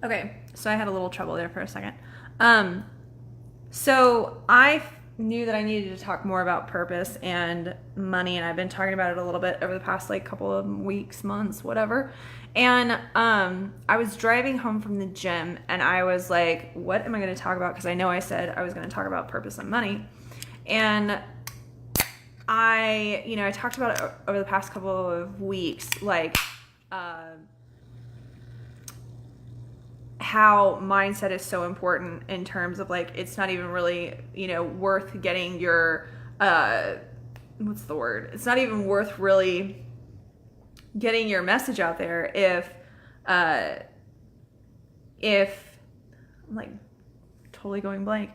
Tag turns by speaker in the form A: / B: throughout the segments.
A: Okay, so I had a little trouble there for a second. Um, so I knew that I needed to talk more about purpose and money, and I've been talking about it a little bit over the past like couple of weeks, months, whatever. And I was driving home from the gym, and I was like, "What am I going to talk about?" Because I know I said I was going to talk about purpose and money, and I talked about it over the past couple of weeks, like. How mindset is so important in terms of like it's not even really worth getting your what's the word it's not even worth really getting your message out there if I'm like totally going blank.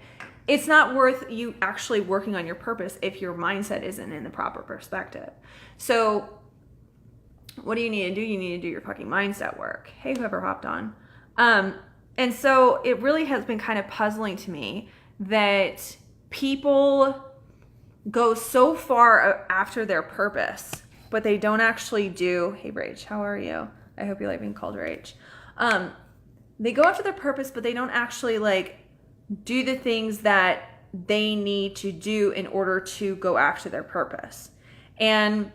A: It's not worth you actually working on your purpose if your mindset isn't in the proper perspective. So what do you need to do? You need to do your fucking mindset work. Hey, whoever hopped on. And so it really has been kind of puzzling to me that people go so far after their purpose, but they don't actually do. Hey, Rach, how are you? I hope you like being called Rach. They go after their purpose, but they don't actually like do the things that they need to do in order to go after their purpose. And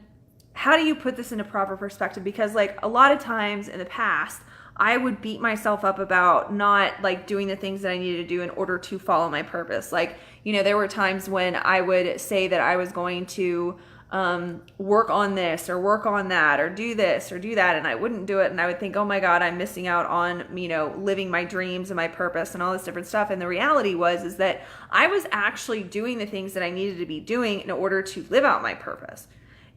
A: how do you put this into proper perspective? Because like a lot of times in the past, I would beat myself up about not like doing the things that I needed to do in order to follow my purpose. Like, there were times when I would say that I was going to work on this or work on that or do this or do that, and I wouldn't do it. And I would think, oh my God, I'm missing out on, living my dreams and my purpose and all this different stuff. And the reality is that I was actually doing the things that I needed to be doing in order to live out my purpose.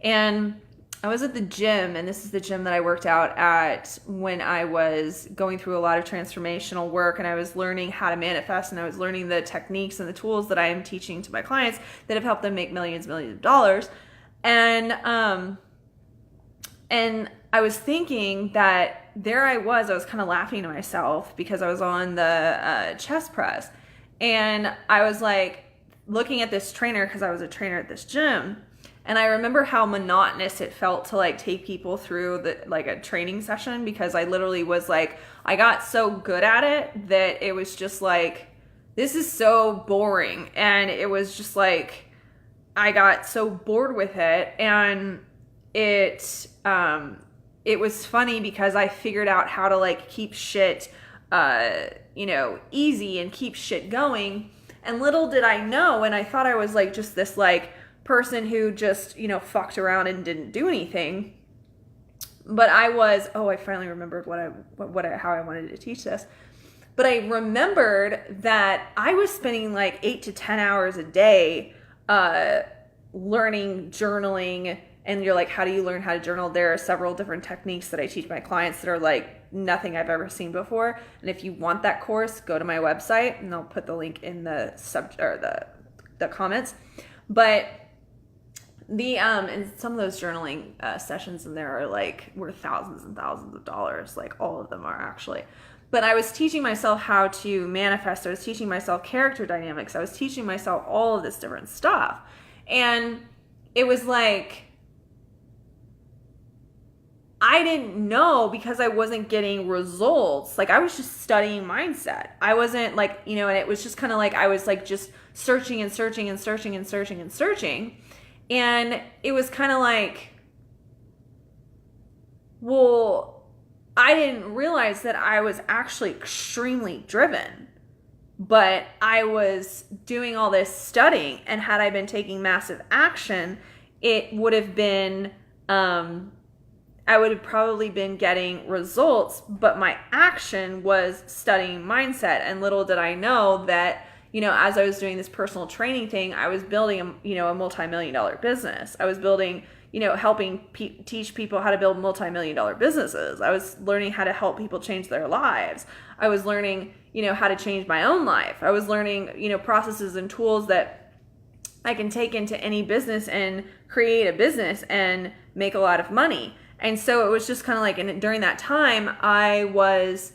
A: And I was at the gym, and this is the gym that I worked out at when I was going through a lot of transformational work, and I was learning how to manifest, and I was learning the techniques and the tools that I am teaching to my clients that have helped them make millions of dollars. And I was thinking that there I was kind of laughing to myself because I was on the chest press, and I was like looking at this trainer because I was a trainer at this gym. And I remember how monotonous it felt to like take people through a training session, because I literally was like, I got so good at it that it was just like, this is so boring. And it was just like, I got so bored with it. And it was funny because I figured out how to like keep shit, easy and keep shit going. And little did I know, and I thought I was like just this like person who just fucked around and didn't do anything, but I finally remembered how I wanted to teach this. But I remembered that I was spending like 8 to 10 hours a day learning journaling. And you're like, how do you learn how to journal? There are several different techniques that I teach my clients that are like nothing I've ever seen before. And if you want that course, go to my website, and I'll put the link in the the comments. But and some of those journaling sessions in there are like worth thousands and thousands of dollars. Like all of them are actually. But I was teaching myself how to manifest. I was teaching myself character dynamics. I was teaching myself all of this different stuff. And it was like, I didn't know, because I wasn't getting results. Like I was just studying mindset. I wasn't like, and it was just kind of like, I was like just searching and searching and searching and searching and searching. And it was kind of like, well, I didn't realize that I was actually extremely driven, but I was doing all this studying, and had I been taking massive action, it would have been, I would have probably been getting results, but my action was studying mindset. And little did I know that, as I was doing this personal training thing, I was building a multi-million-dollar business. I was building, helping teach people how to build multi-million-dollar businesses. I was learning how to help people change their lives. I was learning, how to change my own life. I was learning, processes and tools that I can take into any business and create a business and make a lot of money. And so it was just kind of like, and during that time, I was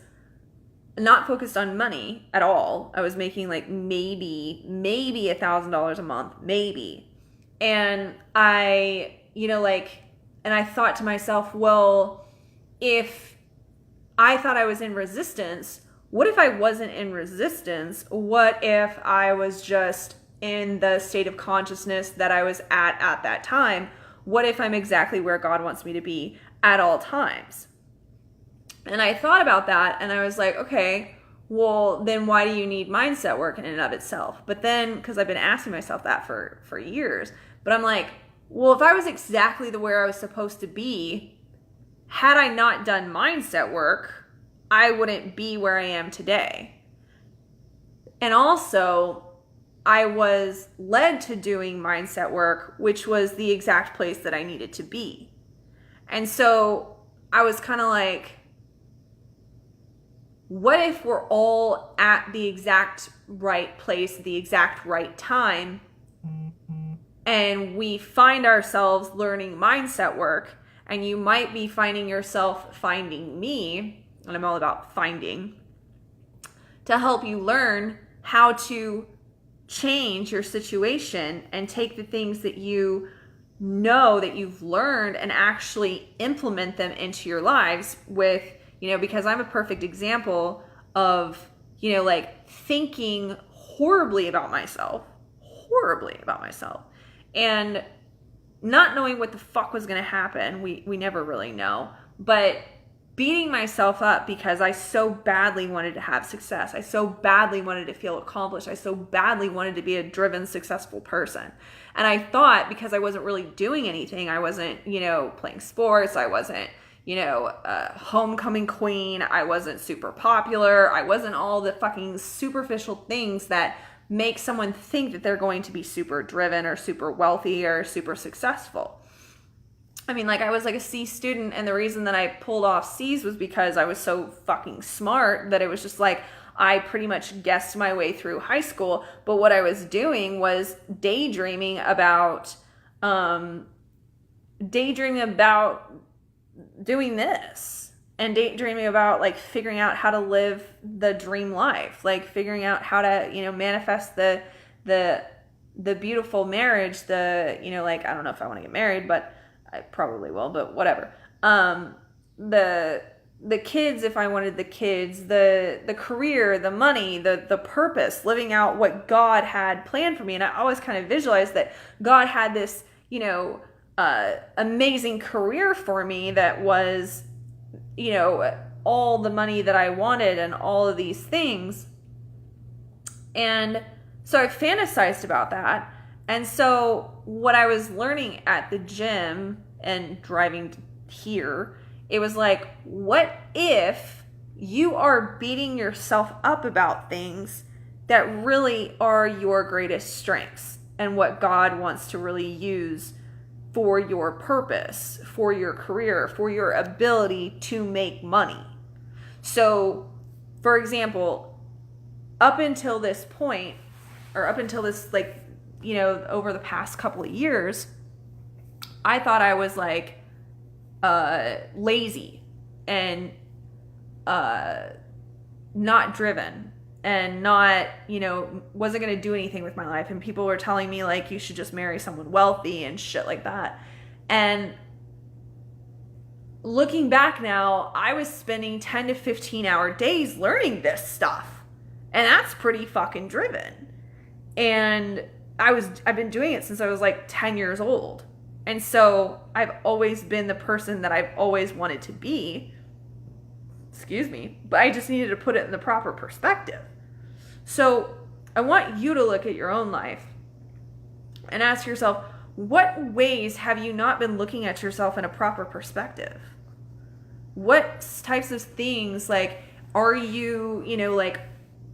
A: not focused on money at all. I was making like maybe $1,000 a month, maybe. And I, and I thought to myself, well, if I thought I was in resistance, what if I wasn't in resistance? What if I was just in the state of consciousness that I was at that time? What if I'm exactly where God wants me to be at all times? And I thought about that, and I was like, okay, well, then why do you need mindset work in and of itself? But then, because I've been asking myself that for years, but I'm like, well, if I was exactly where I was supposed to be, had I not done mindset work, I wouldn't be where I am today. And also, I was led to doing mindset work, which was the exact place that I needed to be. And so I was kind of like, what if we're all at the exact right place, the exact right time, and we find ourselves learning mindset work, and you might be finding yourself finding me, and I'm all about finding, to help you learn how to change your situation and take the things that you know that you've learned and actually implement them into your lives with, because I'm a perfect example of, like thinking horribly about myself, and not knowing what the fuck was going to happen. We never really know, but beating myself up because I so badly wanted to have success. I so badly wanted to feel accomplished. I so badly wanted to be a driven, successful person. And I thought because I wasn't really doing anything, I wasn't, playing sports, I wasn't, a homecoming queen, I wasn't super popular, I wasn't all the fucking superficial things that make someone think that they're going to be super driven or super wealthy or super successful. I mean, I was a C student, and the reason that I pulled off C's was because I was so fucking smart that it was just I pretty much guessed my way through high school. But what I was doing was daydreaming about doing this, and daydreaming about figuring out how to live the dream life, figuring out how to, manifest the beautiful marriage, I don't know if I want to get married, but I probably will, but whatever. The kids, if I wanted the kids, the career, the money, the purpose, living out what God had planned for me. And I always kind of visualized that God had this, amazing career for me that was, all the money that I wanted and all of these things. And so I fantasized about that. And so what I was learning at the gym and driving here, it was what if you are beating yourself up about things that really are your greatest strengths and what God wants to really use for your purpose, for your career, for your ability to make money. So, for example, up until this point, or up until this, over the past couple of years, I thought I was lazy and not driven and not, wasn't going to do anything with my life. And people were telling me you should just marry someone wealthy and shit like that. And looking back now, I was spending 10 to 15 hour days learning this stuff. And that's pretty fucking driven. And I've been doing it since I was 10 years old. And so I've always been the person that I've always wanted to be. Excuse me. But I just needed to put it in the proper perspective. So I want you to look at your own life and ask yourself, what ways have you not been looking at yourself in a proper perspective? What types of things, are you,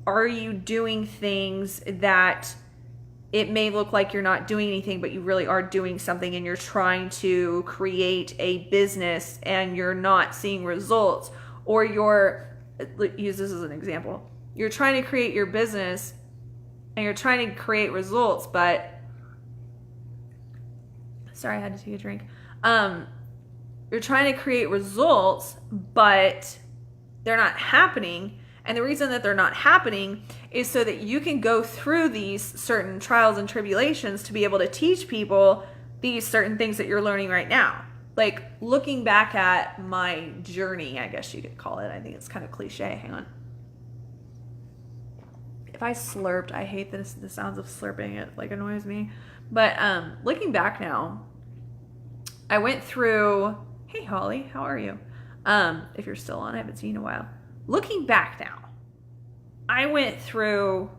A: are you doing things that it may look like you're not doing anything, but you really are doing something, and you're trying to create a business and you're not seeing results? Or use this as an example. You're trying to create your business and you're trying to create results, but sorry, I had to take a drink. You're trying to create results, but they're not happening. And the reason that they're not happening is so that you can go through these certain trials and tribulations to be able to teach people these certain things that you're learning right now. Looking back at my journey, I guess you could call it. I think it's kind of cliche. Hang on. if I slurped, I hate this, the sounds of slurping. It like annoys me. But looking back now, I went through, hey Holly, how are you? If you're still on, I haven't seen you in a while. Looking back now, I went through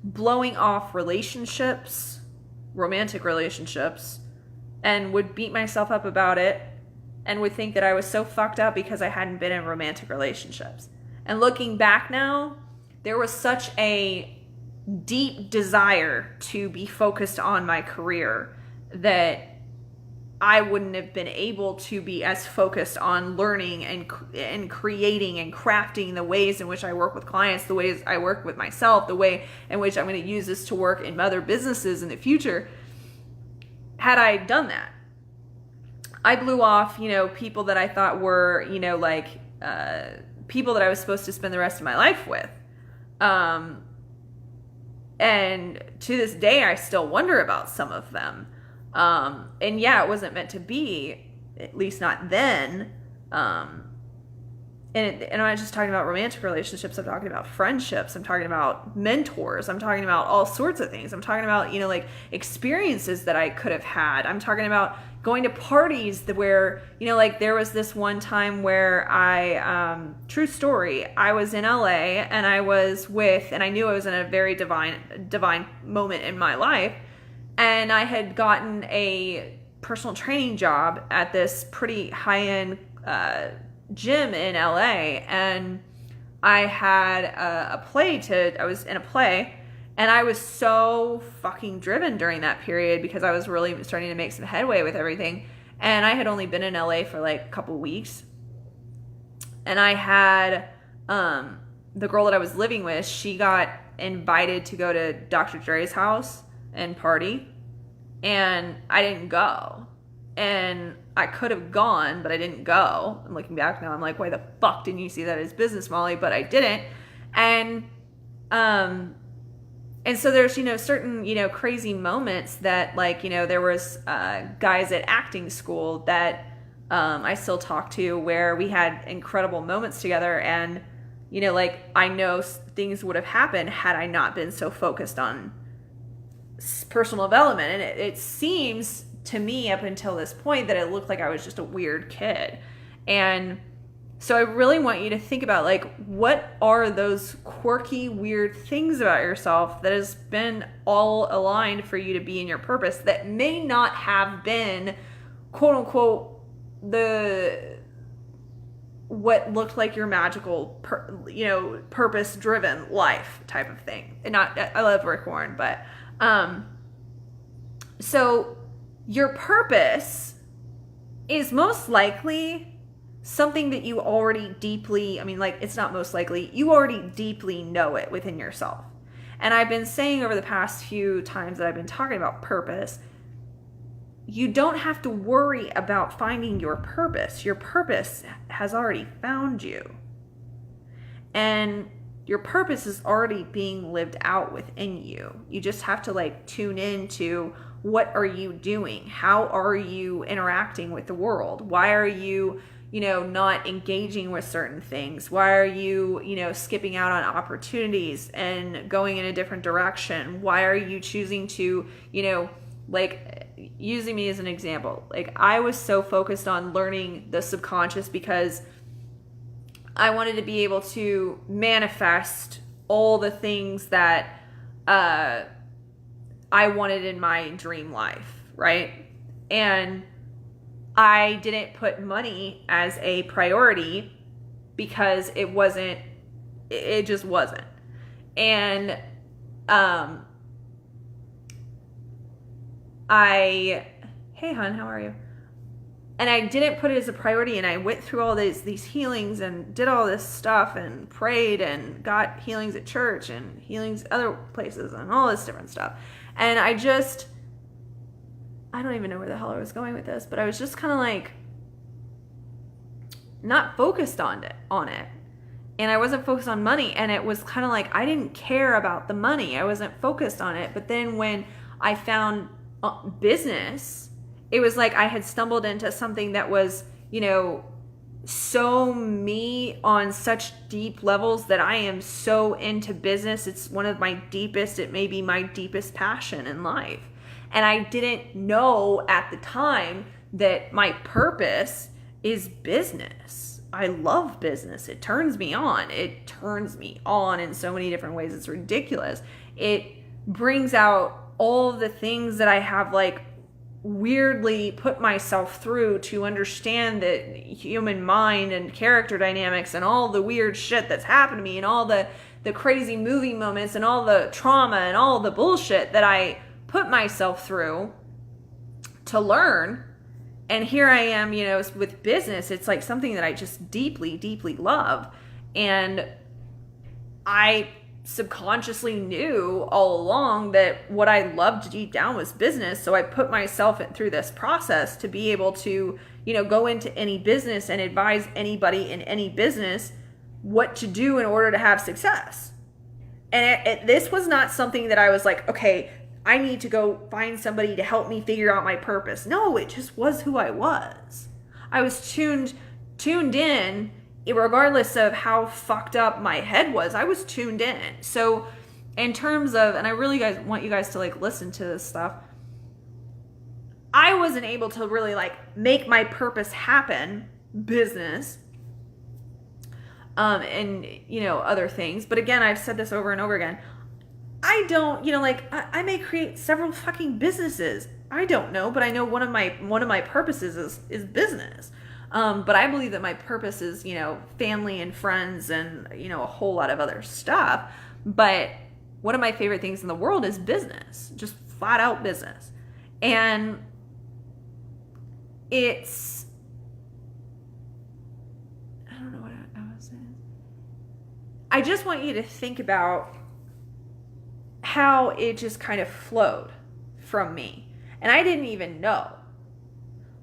A: blowing off relationships, romantic relationships, and would beat myself up about it and would think that I was so fucked up because I hadn't been in romantic relationships. And looking back now, there was such a deep desire to be focused on my career that I wouldn't have been able to be as focused on learning and creating and crafting the ways in which I work with clients, the ways I work with myself, the way in which I'm going to use this to work in other businesses in the future. Had I done that, I blew off, people that I thought were, people that I was supposed to spend the rest of my life with. And to this day, I still wonder about some of them. And yeah, it wasn't meant to be, at least not then. And I'm not just talking about romantic relationships. I'm talking about friendships. I'm talking about mentors. I'm talking about all sorts of things. I'm talking about, experiences that I could have had. I'm talking about going to parties where, there was this one time where true story, I was in LA and I was with, and I knew I was in a very divine moment in my life. And I had gotten a personal training job at this pretty high-end gym in LA, and I had I was in a play, and I was so fucking driven during that period because I was really starting to make some headway with everything. And I had only been in LA for like a couple weeks, and I had the girl that I was living with, she got invited to go to Dr. Dre's house and party, and I didn't go. And I could have gone, but I didn't go. I'm looking back now, I'm like, why the fuck didn't you see that as business, Molly? But I didn't. And so there's, certain, crazy moments that, there was guys at acting school that I still talk to where we had incredible moments together. And, I know things would have happened had I not been so focused on personal development. And it seems to me up until this point that it looked like I was just a weird kid. And so I really want you to think about, what are those quirky, weird things about yourself that has been all aligned for you to be in your purpose that may not have been, quote unquote, what looked like your magical, purpose-driven life type of thing. And I love Rick Warren, but so your purpose is most likely something that you already deeply, it's not most likely, you already deeply know it within yourself. And I've been saying over the past few times that I've been talking about purpose, you don't have to worry about finding your purpose. Your purpose has already found you. And your purpose is already being lived out within you. You just have to tune into what are you doing? How are you interacting with the world? Why are you, not engaging with certain things? Why are you, skipping out on opportunities and going in a different direction? Why are you choosing to, using me as an example, I was so focused on learning the subconscious because I wanted to be able to manifest all the things that I wanted in my dream life, right? And I didn't put money as a priority because it just wasn't. And hey hon, how are you? And I didn't put it as a priority, and I went through all these healings and did all this stuff and prayed and got healings at church and healings other places and all this different stuff. And I don't even know where the hell I was going with this, but I was just kind of not focused on it. And I wasn't focused on money, and it was kind of I didn't care about the money. I wasn't focused on it. But then when I found business, it was I had stumbled into something that was, so me on such deep levels that I am so into business. It's one of my deepest, it may be my deepest passion in life. And I didn't know at the time that my purpose is business. I love business. It turns me on. It turns me on in so many different ways. It's ridiculous. It brings out all the things that I have like weirdly put myself through to understand the human mind and character dynamics and all the weird shit that's happened to me and all the crazy movie moments and all the trauma and all the bullshit that I put myself through to learn. And here I am, you know, with business. It's like something that I just deeply, deeply love. And I subconsciously knew all along that what I loved deep down was business. So I put myself through this process to be able to, you know, go into any business and advise anybody in any business what to do in order to have success. And this was not something that I was like, okay, I need to go find somebody to help me figure out my purpose. No, it just was who I was. I was tuned in. Regardless of how fucked up my head was, I was tuned in. So in terms of, and I really want you guys to like listen to this stuff, I wasn't able to really like make my purpose happen, business, and you know, other things. But again, I've said this over and over again. I don't, you know, like I may create several fucking businesses. I don't know, but I know one of my purposes is business. But I believe that my purpose is, you know, family and friends and, you know, a whole lot of other stuff. But one of my favorite things in the world is business, just flat out business. And it's, I don't know what I was saying. I just want you to think about how it just kind of flowed from me. And I didn't even know.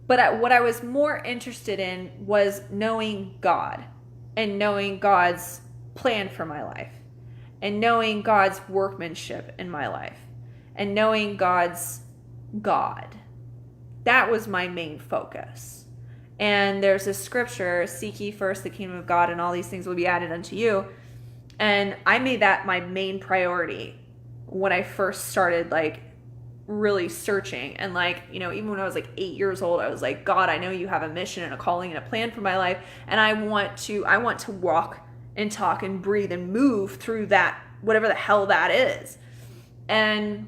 A: But what I was more interested in was knowing God and knowing God's plan for my life and knowing God's workmanship in my life and knowing God's God. That was my main focus. And there's this scripture, seek ye first the kingdom of God and all these things will be added unto you. And I made that my main priority when I first started like really searching. And like, you know, even when I was like 8 years old, I was like, God, I know you have a mission and a calling and a plan for my life. And I want to walk and talk and breathe and move through that, whatever the hell that is. And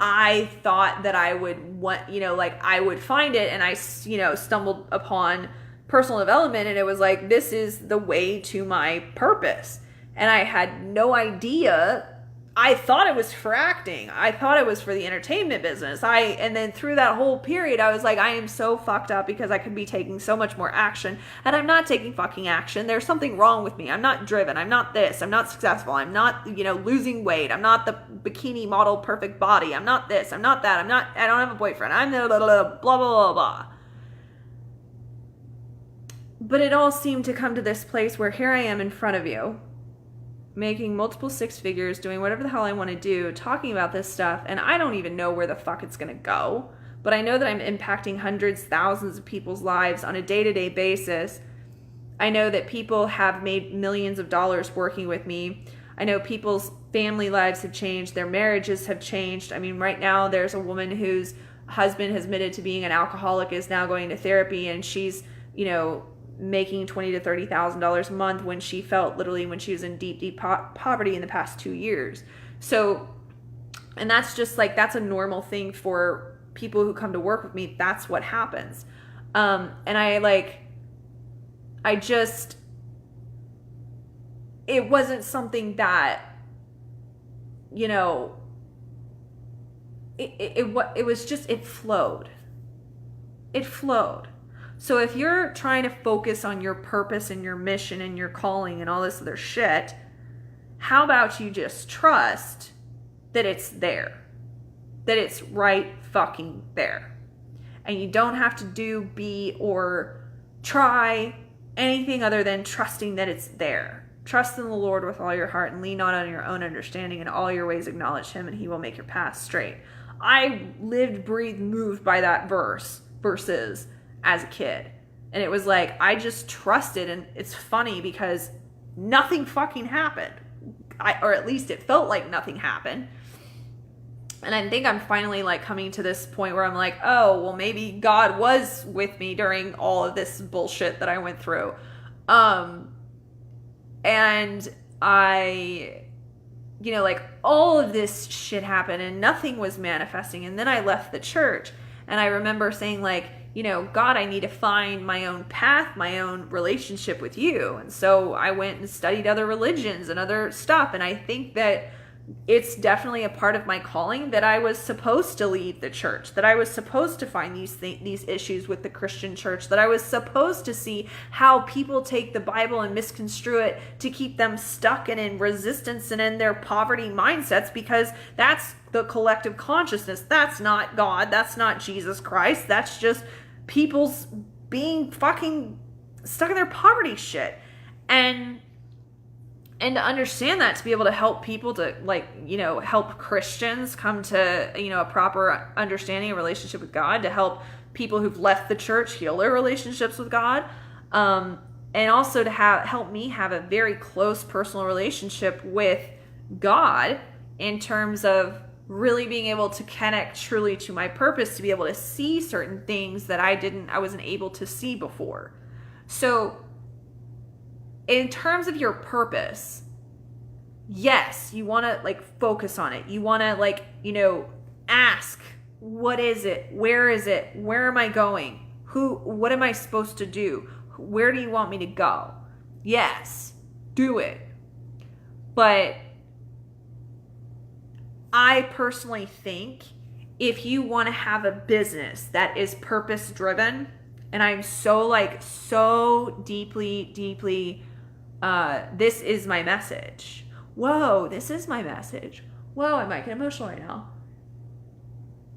A: I thought that I would want, you know, like I would find it. And I, you know, stumbled upon personal development and it was like, this is the way to my purpose. And I had no idea. I thought it was for acting. I thought it was for the entertainment business. And then through that whole period, I was like, I am so fucked up because I could be taking so much more action and I'm not taking fucking action. There's something wrong with me. I'm not driven. I'm not this. I'm not successful. I'm not, you know, losing weight. I'm not the bikini model perfect body. I'm not this. I'm not that. I don't have a boyfriend. I'm blah, blah, blah, blah, blah, blah. But it all seemed to come to this place where here I am in front of you, making multiple six figures, doing whatever the hell I want to do, talking about this stuff, and I don't even know where the fuck it's going to go. But I know that I'm impacting hundreds, thousands of people's lives on a day-to-day basis. I know that people have made millions of dollars working with me. I know people's family lives have changed. Their marriages have changed. I mean, right now there's a woman whose husband has admitted to being an alcoholic, is now going to therapy, and she's, you know, making $20,000 to $30,000 a month when she felt literally when she was in deep poverty in the past 2 years. So, and that's just like, that's a normal thing for people who come to work with me. That's what happens. And it wasn't something that, you know, it was just, it flowed. It flowed. So if you're trying to focus on your purpose and your mission and your calling and all this other shit, how about you just trust that it's there, that it's right fucking there. And you don't have to do, be, or try anything other than trusting that it's there. Trust in the Lord with all your heart and lean not on your own understanding. In all your ways acknowledge him and he will make your path straight. I lived, breathed, moved by that verses as a kid. And it was like, I just trusted. And it's funny because nothing fucking happened. Or at least it felt like nothing happened. And I think I'm finally like coming to this point where I'm like, oh, well, maybe God was with me during all of this bullshit that I went through. And I, like all of this shit happened and nothing was manifesting. And then I left the church and I remember saying like, God, I need to find my own path, my own relationship with you. And so I went and studied other religions and other stuff. And I think that it's definitely a part of my calling that I was supposed to lead the church, that I was supposed to find these issues with the Christian church, that I was supposed to see how people take the Bible and misconstrue it to keep them stuck and in resistance and in their poverty mindsets, because that's the collective consciousness. That's not God. That's not Jesus Christ. That's just people's being fucking stuck in their poverty shit. And to understand that, to be able to help people to help Christians come to, a proper understanding and relationship with God, to help people who've left the church heal their relationships with God. And also to help me have a very close personal relationship with God in terms of really being able to connect truly to my purpose, to be able to see certain things that I wasn't able to see before. So in terms of your purpose, yes, you want to focus on it. You want to ask, what is it? Where is it? Where am I going? What am I supposed to do? Where do you want me to go? Yes, do it. But I personally think if you want to have a business that is purpose driven, and I'm so deeply this is my message. Whoa, this is my message. Whoa, I might get emotional right now.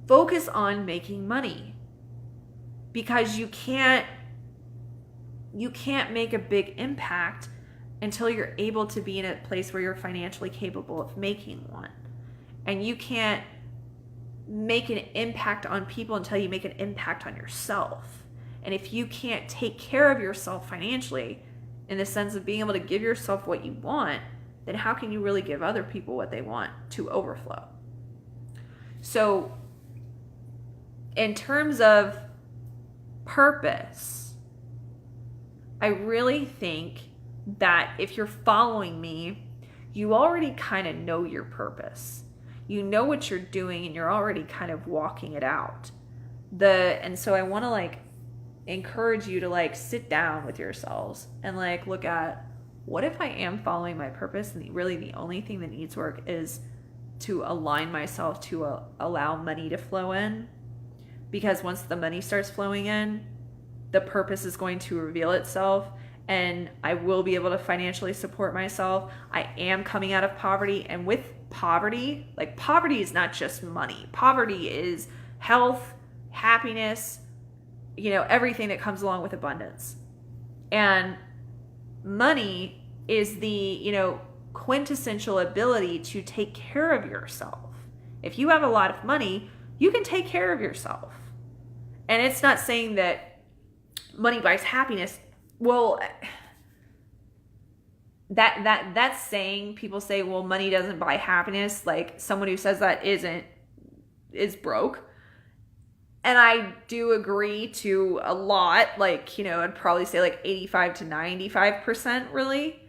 A: Focus on making money, because you can't make a big impact until you're able to be in a place where you're financially capable of making one. And you can't make an impact on people until you make an impact on yourself. And if you can't take care of yourself financially, in the sense of being able to give yourself what you want, then how can you really give other people what they want to overflow? So in terms of purpose, I really think that if you're following me, you already kind of know your purpose. You know what you're doing and you're already kind of walking it out. And so I want to encourage you to sit down with yourselves and look at, what if I am following my purpose and really the only thing that needs work is to align myself to allow money to flow in? Because once the money starts flowing in, the purpose is going to reveal itself and I will be able to financially support myself. I am coming out of poverty, and with poverty, poverty is not just money. Poverty is health, happiness, everything that comes along with abundance. And money is the, quintessential ability to take care of yourself. If you have a lot of money, you can take care of yourself. And it's not saying that money buys happiness. Well, that's saying, people say, well, money doesn't buy happiness. Someone who says that is broke. And I do agree to a lot, I'd probably say 85 to 95% really.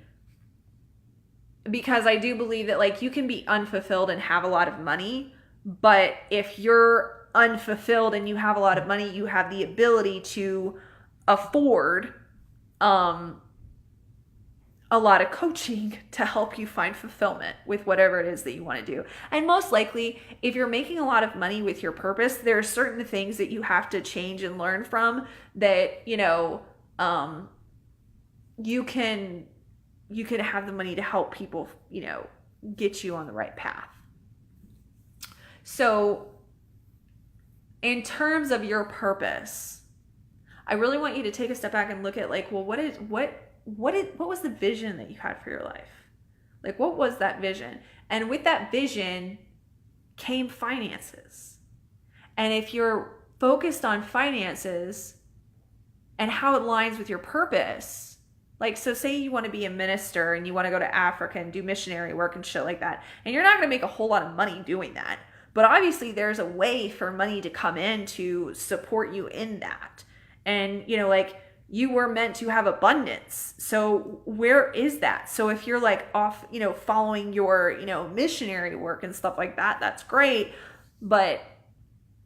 A: Because I do believe that you can be unfulfilled and have a lot of money, but if you're unfulfilled and you have a lot of money, you have the ability to afford a lot of coaching to help you find fulfillment with whatever it is that you want to do. And most likely, if you're making a lot of money with your purpose, there are certain things that you have to change and learn from that, you can have the money to help people, get you on the right path. So in terms of your purpose, I really want you to take a step back and look at what was the vision that you had for your life? What was that vision? And with that vision came finances. And if you're focused on finances, and how it aligns with your purpose. Like, so say you want to be a minister and you want to go to Africa and do missionary work and shit like that. And you're not going to make a whole lot of money doing that. But obviously there's a way for money to come in to support you in that. And, you know, like, you were meant to have abundance. So where is that? So if you're like off, you know, following your, you know, missionary work and stuff like that, that's great. But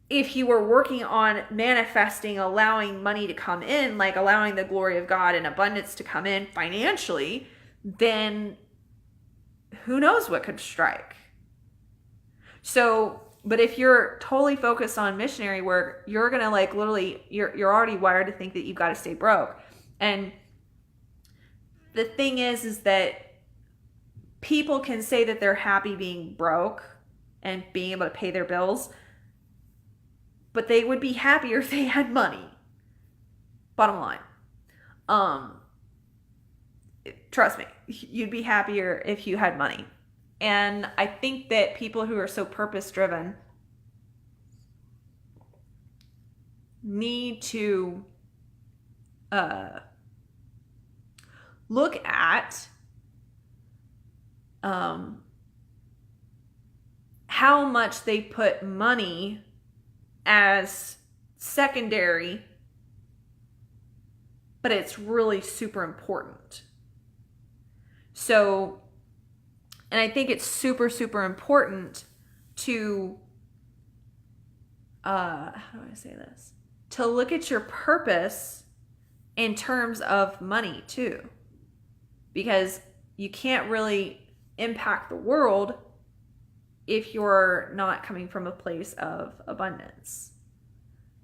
A: if you were working on manifesting, allowing money to come in, like allowing the glory of God and abundance to come in financially, then who knows what could strike. So, but if you're totally focused on missionary work, you're going to like literally, you're already wired to think that you've got to stay broke. And the thing is that people can say that they're happy being broke and being able to pay their bills, but they would be happier if they had money. Bottom line. Trust me, you'd be happier if you had money. And I think that people who are so purpose-driven need to look at how much they put money as secondary, but it's really super important. So, and I think it's super, super important to, how do I say this? To look at your purpose in terms of money too. Because you can't really impact the world if you're not coming from a place of abundance.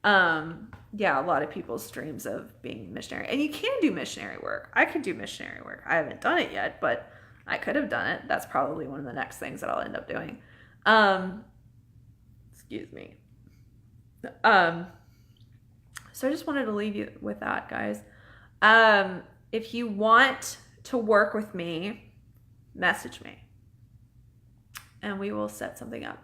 A: Yeah, a lot of people's dreams of being missionary. And you can do missionary work. I could do missionary work. I haven't done it yet, but I could have done it. That's probably one of the next things that I'll end up doing. Excuse me. So I just wanted to leave you with that, guys. If you want to work with me, message me and we will set something up.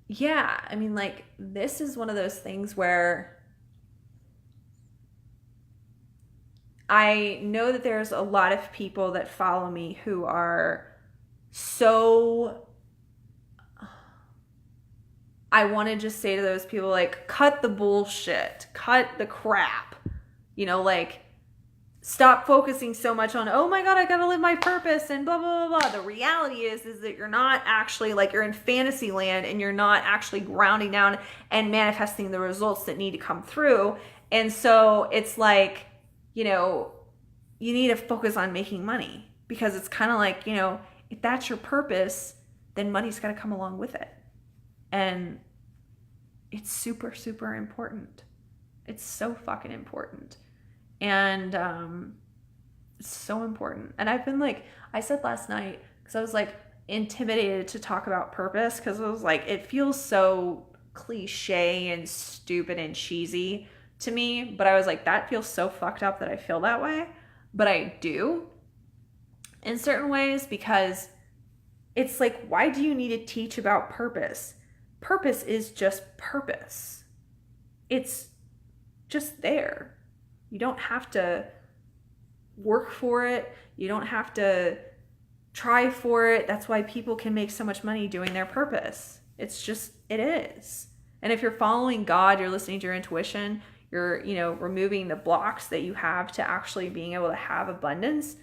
A: Yeah, I mean, like, this is one of those things where I know that there's a lot of people that follow me who are so, I want to just say to those people, like, cut the bullshit, cut the crap, you know, like, stop focusing so much on, oh my God, I gotta live my purpose and blah, blah, blah, blah. The reality is that you're not actually, like, you're in fantasy land and you're not actually grounding down and manifesting the results that need to come through. And so it's like, you know, you need to focus on making money, because it's kind of like, you know, if that's your purpose, then money's got to come along with it. And it's super, super important. It's so fucking important. And it's so important. And I've been like, I said last night, because I was like intimidated to talk about purpose, because I was like, it feels so cliche and stupid and cheesy to me. But I was like, that feels so fucked up that I feel that way. But I do in certain ways, because it's like, why do you need to teach about purpose? Purpose is just purpose. It's just there. You don't have to work for it. You don't have to try for it. That's why people can make so much money doing their purpose. It's just, it is. And if you're following God, you're listening to your intuition, you're, you know, removing the blocks that you have to actually being able to have abundance,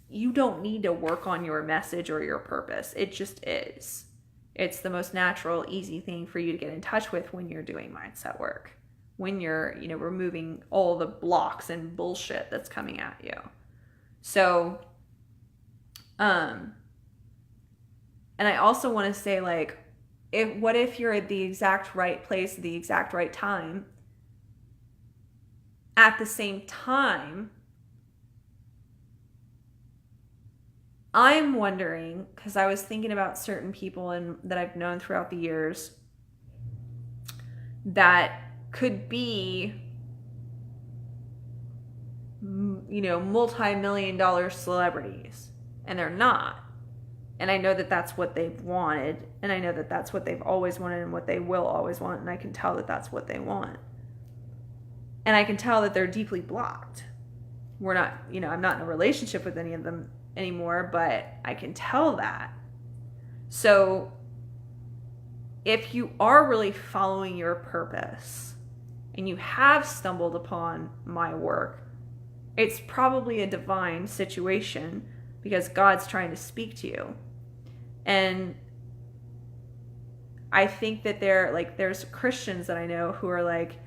A: you don't need to work on your message or your purpose. It just is. It's the most natural, easy thing for you to get in touch with when you're doing mindset work. When you're, you know, removing all the blocks and bullshit that's coming at you. So, and I also want to say, like, what if you're at the exact right place at the exact right time? At the same time, I'm wondering, because I was thinking about certain people that I've known throughout the years that could be, you know, multi-million-dollar celebrities, and they're not. And I know that that's what they've wanted. And I know that that's what they've always wanted and what they will always want. And I can tell that that's what they want. And I can tell that they're deeply blocked. We're not, I'm not in a relationship with any of them anymore, but I can tell that. So if you are really following your purpose and you have stumbled upon my work, it's probably a divine situation because God's trying to speak to you. And I think that there's Christians that I know who are like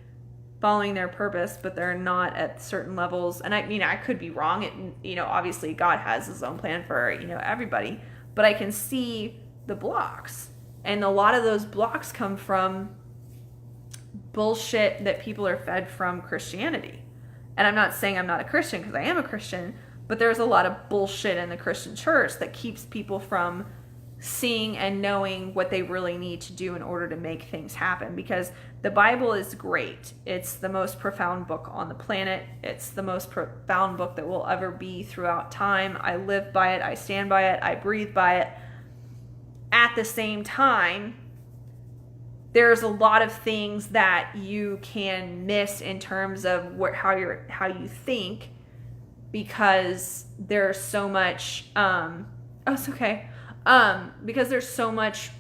A: following their purpose, but they're not at certain levels. And I could be wrong. Obviously God has his own plan for, everybody, but I can see the blocks. And a lot of those blocks come from bullshit that people are fed from Christianity. And I'm not saying I'm not a Christian because I am a Christian, but there's a lot of bullshit in the Christian church that keeps people from seeing and knowing what they really need to do in order to make things happen. Because the Bible is great. It's the most profound book on the planet. It's the most profound book that will ever be throughout time. I live by it. I stand by it. I breathe by it. At the same time, there's a lot of things that you can miss in terms of how you think, because there's so much it's okay. Because there's so much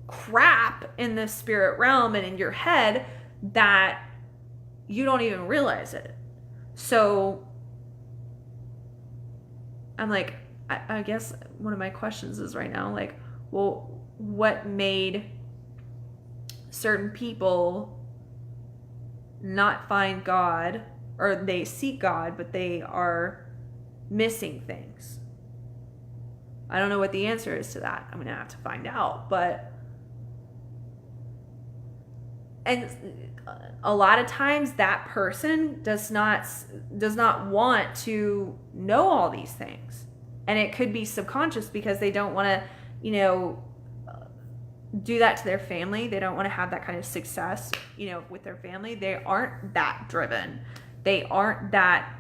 A: crap in the spirit realm and in your head that you don't even realize it. So I'm like, I guess one of my questions is right now, like, well, what made certain people not find God, or they seek God, but they are missing things? I don't know what the answer is to that. I'm going to have to find out. And a lot of times that person does not want to know all these things. And it could be subconscious because they don't want to, do that to their family. They don't want to have that kind of success, with their family. They aren't that driven. They aren't that,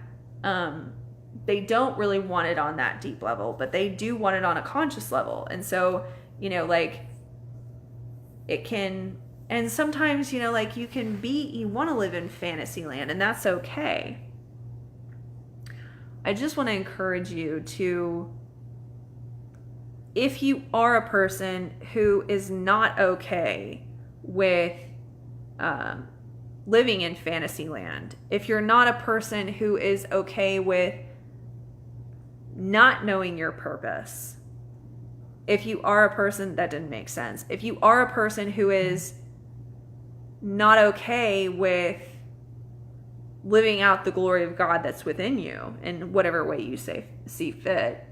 A: they don't really want it on that deep level, but they do want it on a conscious level. And so, it can, and sometimes, you want to live in fantasy land, and that's okay. I just want to encourage you to, if you are a person who is not okay with living in fantasy land, if you're not a person who is okay with not knowing your purpose, if you are a person, that didn't make sense. If you are a person who is not okay with living out the glory of God that's within you in whatever way you see fit,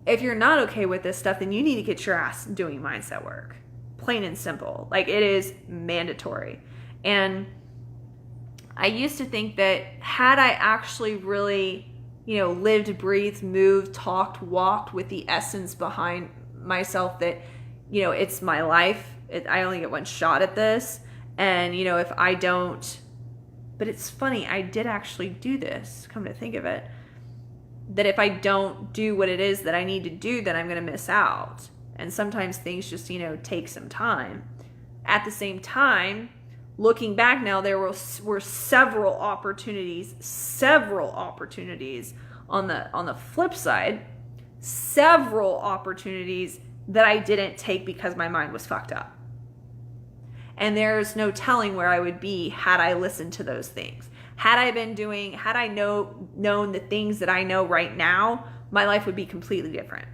A: if you're not okay with this stuff, then you need to get your ass doing mindset work. Plain and simple. Like, it is mandatory. And I used to think that had I actually really, lived, breathed, moved, talked, walked with the essence behind myself that, it's my life. I only get one shot at this. And, if I don't, but it's funny, I did actually do this, come to think of it, that if I don't do what it is that I need to do, then I'm going to miss out. And sometimes things just, take some time. At the same time, looking back now, there were several opportunities on the flip side, several opportunities that I didn't take because my mind was fucked up. And there's no telling where I would be had I listened to those things. Had I known the things that I know right now, my life would be completely different.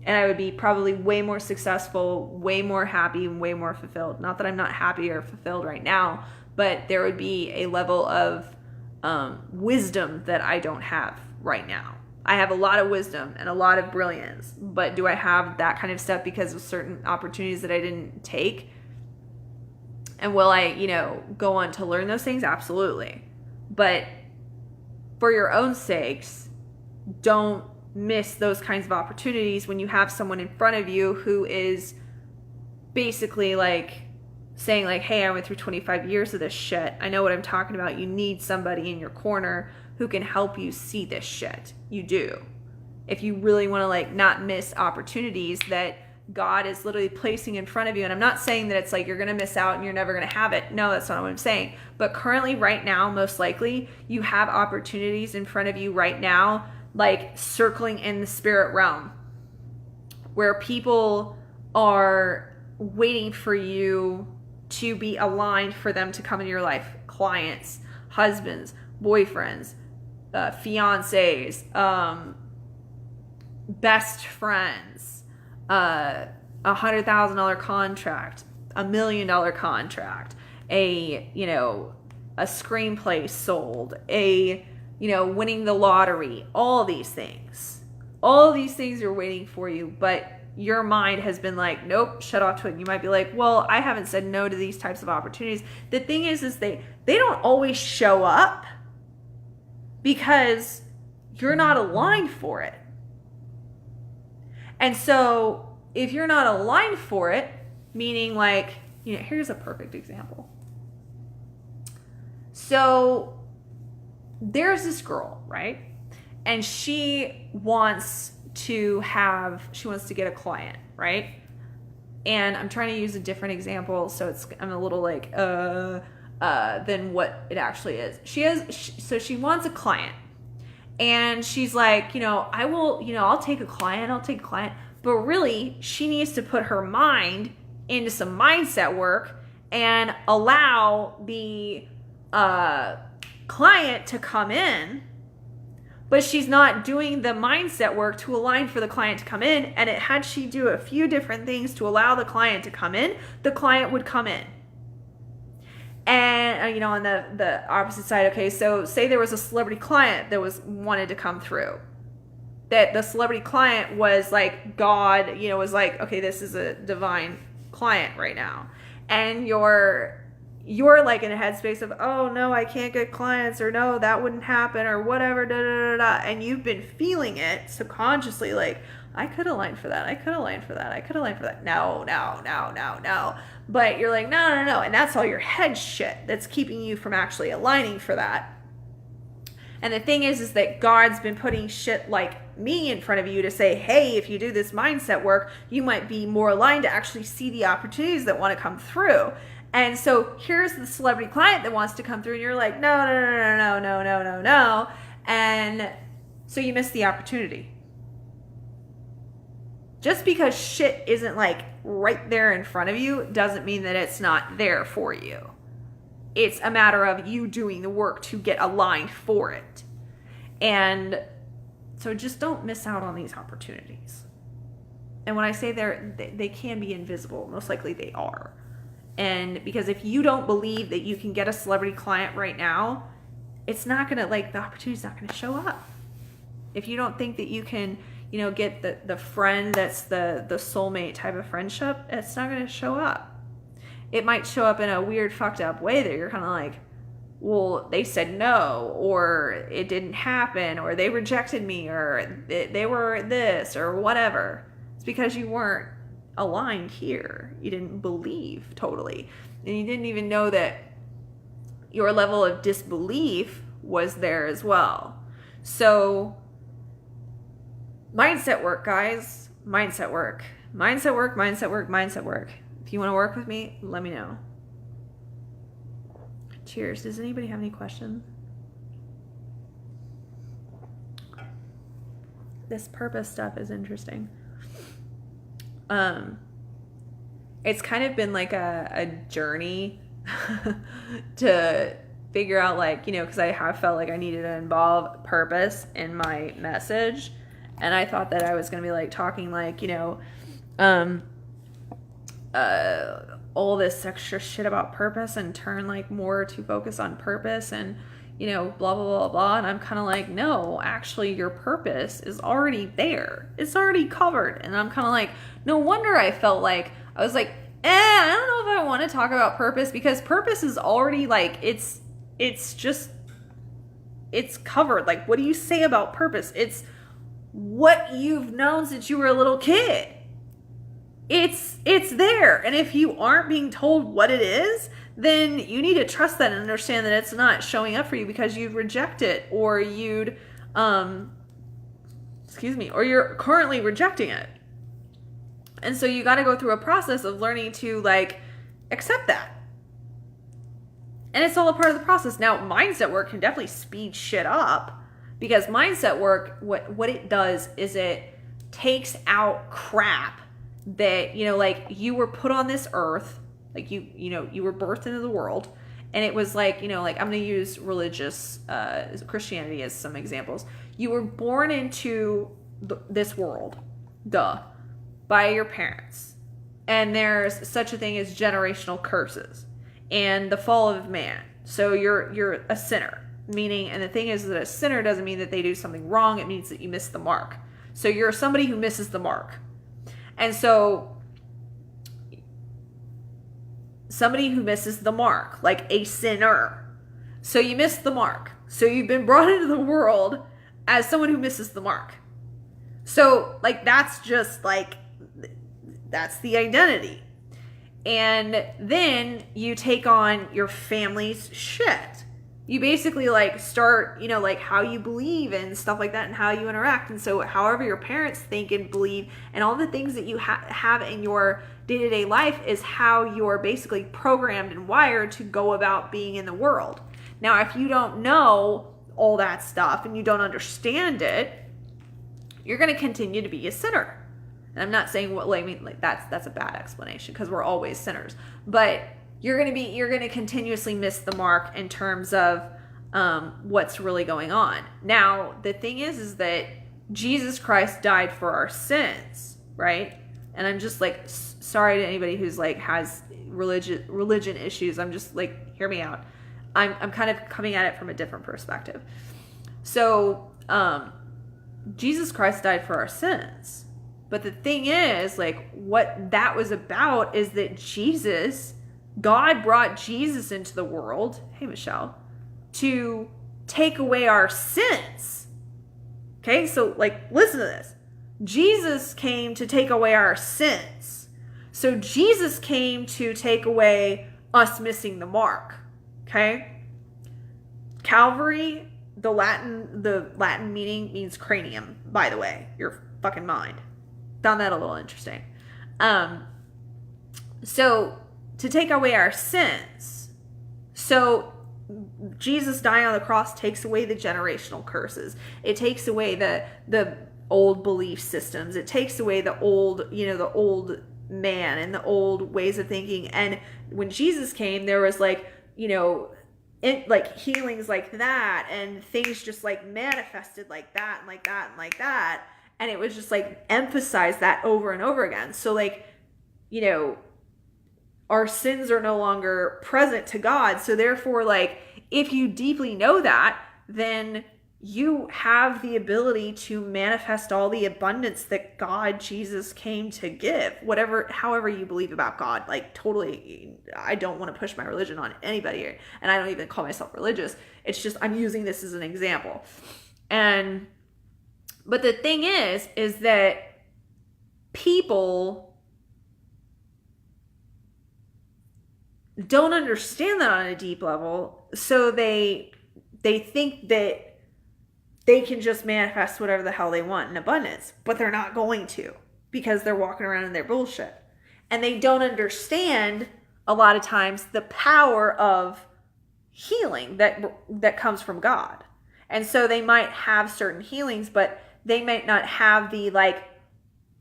A: And I would be probably way more successful, way more happy, and way more fulfilled. Not that I'm not happy or fulfilled right now, but there would be a level of wisdom that I don't have right now. I have a lot of wisdom and a lot of brilliance, but do I have that kind of stuff because of certain opportunities that I didn't take? And will I, go on to learn those things? Absolutely. But for your own sakes, don't miss those kinds of opportunities when you have someone in front of you who is basically saying hey, I went through 25 years of this shit. I know what I'm talking about. You need somebody in your corner who can help you see this shit. You do. if you really want to like not miss opportunities that God is literally placing in front of you. And I'm not saying that it's like you're going to miss out and you're never going to have it. No, that's not what I'm saying. But currently, right now, most likely, you have opportunities in front of you right now, like circling in the spirit realm, where people are waiting for you to be aligned for them to come into your life. Clients, husbands, boyfriends, fiancés, best friends, $100,000 contract, $1 million contract, a screenplay sold, winning the lottery, all these things are waiting for you, but your mind has been like, nope, shut off to it. And you might be like, well, I haven't said no to these types of opportunities. The thing is they don't always show up because you're not aligned for it. And so if you're not aligned for it, meaning like, here's a perfect example. So there's this girl, right? And she wants to get a client, right? And I'm trying to use a different example, so I'm a little like than what it actually is. So she wants a client, and she's like, I'll take a client, but really she needs to put her mind into some mindset work and allow the client to come in. But she's not doing the mindset work to align for the client to come in. And had she do a few different things to allow the client to come in, the client would come in. And, on the opposite side, okay, so say there was a celebrity client that wanted to come through. That the celebrity client was like God, was like, okay, this is a divine client right now. And you're like in a headspace of, oh no, I can't get clients, or no, that wouldn't happen, or whatever, and you've been feeling it subconsciously, like, I could align for that, no, but you're like, no, and that's all your head shit that's keeping you from actually aligning for that. And the thing is that God's been putting shit like me in front of you to say, hey, if you do this mindset work, you might be more aligned to actually see the opportunities that want to come through. And so here's the celebrity client that wants to come through, and you're like, no. And so you miss the opportunity. Just because shit isn't like right there in front of you doesn't mean that it's not there for you. It's a matter of you doing the work to get aligned for it. And so just don't miss out on these opportunities. And when I say they can be invisible, most likely they are. And because if you don't believe that you can get a celebrity client right now, it's not going to, the opportunity's not going to show up. If you don't think that you can, get the friend that's the soulmate type of friendship, it's not going to show up. It might show up in a weird, fucked up way that you're kind of like, well, they said no, or it didn't happen, or they rejected me, or they were this, or whatever. It's because you weren't aligned here. You didn't believe totally, and you didn't even know that your level of disbelief was there as well. So mindset work, guys. Mindset work. If you want to work with me, let me know. Cheers. Does anybody have any questions? This purpose stuff is interesting. It's kind of been like a journey to figure out, because I have felt like I needed to involve purpose in my message. And I thought that I was going to be talking all this extra shit about purpose and turn more to focus on purpose and, blah, blah, blah, blah. And I'm kind of like, no, actually your purpose is already there. It's already covered. And I'm kind of like, no wonder I felt like, I was like, I don't know if I want to talk about purpose, because purpose is already it's covered. What do you say about purpose? It's what you've known since you were a little kid. It's there. And if you aren't being told what it is, then you need to trust that and understand that it's not showing up for you because you'd reject it, or you'd or you're currently rejecting it. And so you got to go through a process of learning to like accept that. And it's all a part of the process. Now, mindset work can definitely speed shit up, because mindset work, what it does is it takes out crap that, like you were put on this earth, like you were birthed into the world, and it was like, like I'm going to use religious Christianity as some examples. You were born into this world, by your parents. And there's such a thing as generational curses and the fall of man. So you're a sinner, meaning, and the thing is that a sinner doesn't mean that they do something wrong. It means that you miss the mark. So you're somebody who misses the mark. And so somebody who misses the mark, like a sinner. So you missed the mark. So you've been brought into the world as someone who misses the mark. So like, that's just like, that's the identity. And then you take on your family's shit. You basically like start, like how you believe and stuff like that and how you interact. And so however your parents think and believe and all the things that you have in your day-to-day life is how you're basically programmed and wired to go about being in the world. Now, if you don't know all that stuff and you don't understand it, you're going to continue to be a sinner. And I'm not saying that's a bad explanation, because we're always sinners, but you're going to continuously miss the mark in terms of what's really going on. Now, the thing is that Jesus Christ died for our sins, right? And I'm just like, sorry to anybody who's like has religion issues. I'm just like, hear me out. I'm kind of coming at it from a different perspective. So, Jesus Christ died for our sins. But the thing is, like, what that was about is that God brought Jesus into the world, hey, Michelle, to take away our sins. Okay, so, like, listen to this. Jesus came to take away our sins. So Jesus came to take away us missing the mark. Okay? Calvary, the Latin meaning means cranium, by the way, your fucking mind. Found that a little interesting. So to take away our sins. So Jesus dying on the cross takes away the generational curses. It takes away the old belief systems. It takes away the old man and the old ways of thinking. And when Jesus came, there was like healings like that, and things just like manifested like that and like that and like that. And it was just like emphasize that over and over again. So like, our sins are no longer present to God. So therefore, like, if you deeply know that, then you have the ability to manifest all the abundance that God, Jesus came to give. However you believe about God, like totally, I don't want to push my religion on anybody, and I don't even call myself religious. It's just, I'm using this as an example. But the thing is that people don't understand that on a deep level, so they think that they can just manifest whatever the hell they want in abundance, but they're not going to, because they're walking around in their bullshit. And they don't understand a lot of times the power of healing that comes from God. And so they might have certain healings, but they might not have the like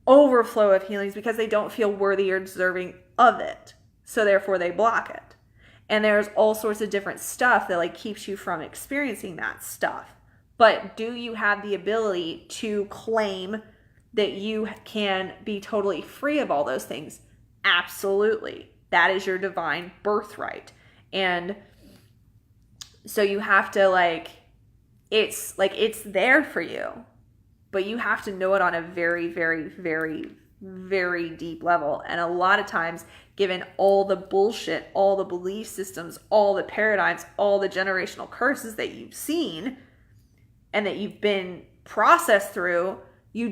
A: overflow of healings because they don't feel worthy or deserving of it. So therefore they block it. And there's all sorts of different stuff that like keeps you from experiencing that stuff. But do you have the ability to claim that you can be totally free of all those things? Absolutely. That is your divine birthright. And so you have to it's there for you, but you have to know it on a very, very, very, very deep level. And a lot of times, given all the bullshit, all the belief systems, all the paradigms, all the generational curses that you've seen and that you've been processed through, you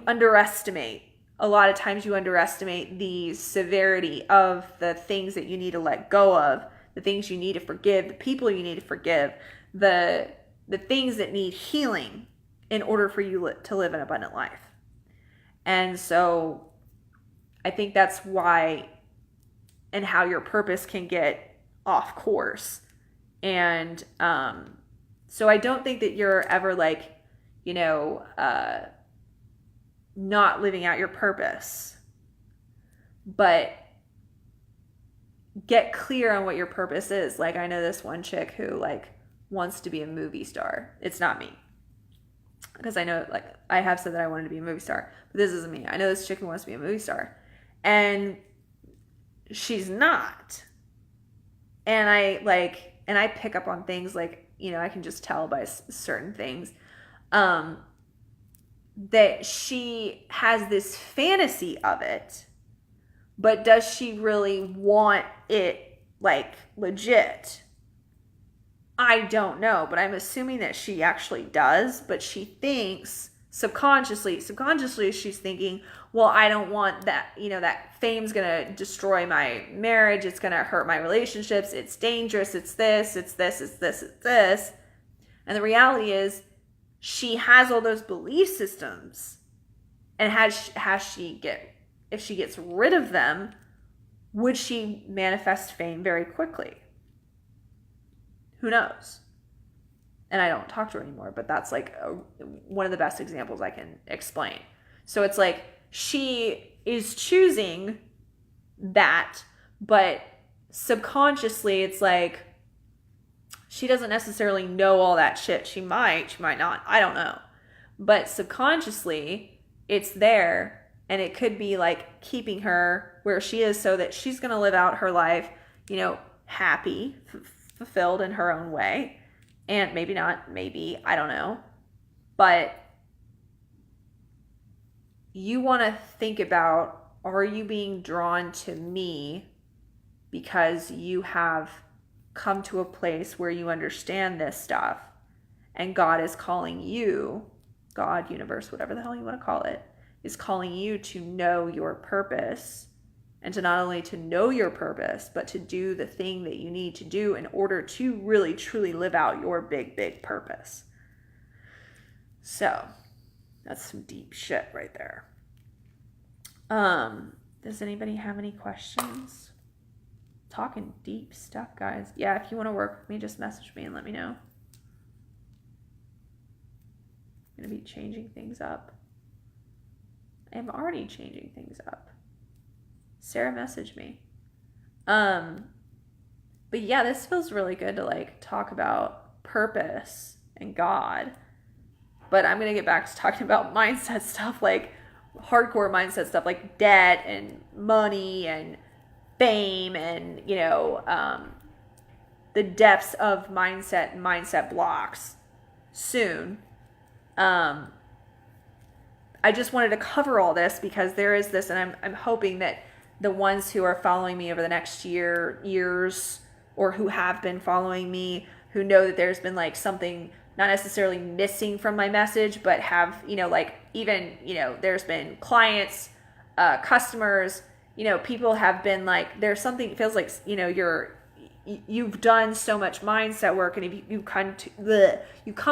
A: underestimate. A lot of times you underestimate the severity of the things that you need to let go of, the things you need to forgive, the people you need to forgive, the things that need healing. in order for you to live an abundant life. And so I think that's why and how your purpose can get off course. And so I don't think that you're ever like, not living out your purpose, but get clear on what your purpose is. Like, I know this one chick who like wants to be a movie star. It's not me, because I know, like, I have said that I wanted to be a movie star, but this isn't me. I know this chick who wants to be a movie star, and she's not. And I pick up on things like, I can just tell by certain things, that she has this fantasy of it, but does she really want it, like, legit? I don't know, but I'm assuming that she actually does, but she thinks subconsciously she's thinking, well, I don't want that, that fame's gonna destroy my marriage, it's gonna hurt my relationships, it's dangerous, it's this. And the reality is, she has all those belief systems, and if she gets rid of them, would she manifest fame very quickly? Who knows? And I don't talk to her anymore, but that's like one of the best examples I can explain. So it's like she is choosing that, but subconsciously it's like she doesn't necessarily know all that shit. She might not. I don't know. But subconsciously it's there, and it could be like keeping her where she is so that she's going to live out her life, happy, fulfilled in her own way. And maybe not, maybe, I don't know. But you want to think about, are you being drawn to me because you have come to a place where you understand this stuff, and God is calling you, God, universe, whatever the hell you want to call it, is calling you to know your purpose, and to not only to know your purpose, but to do the thing that you need to do in order to really, truly live out your big, big purpose. So that's some deep shit right there. Does anybody have any questions? Talking deep stuff, guys. Yeah, if you want to work with me, just message me and let me know. I'm going to be changing things up. I am already changing things up. Sarah messaged me. But yeah, this feels really good to like talk about purpose and God. But I'm going to get back to talking about mindset stuff, like hardcore mindset stuff, like debt and money and fame and, the depths of mindset and mindset blocks soon. I just wanted to cover all this because there is this, and I'm hoping that the ones who are following me over the next years, or who have been following me, who know that there's been like something not necessarily missing from my message, but have, there's been clients, customers, people have been like, there's something, it feels like, you've done so much mindset work, and if you come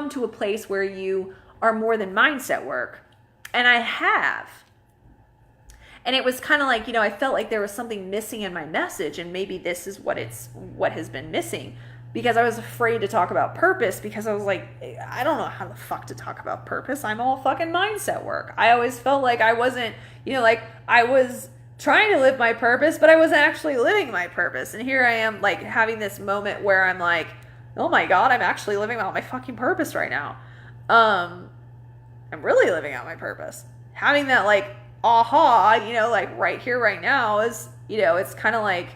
A: to a place where you are more than mindset work. And I have. And it was kind of like, I felt like there was something missing in my message, and maybe this is what has been missing, because I was afraid to talk about purpose, because I was like, I don't know how the fuck to talk about purpose. I'm all fucking mindset work. I always felt like I wasn't, I was trying to live my purpose, but I wasn't actually living my purpose. And here I am, like, having this moment where I'm like, oh my God, I'm actually living out my fucking purpose right now. I'm really living out my purpose. Having that, like, aha, like right here, right now is, it's kind of like,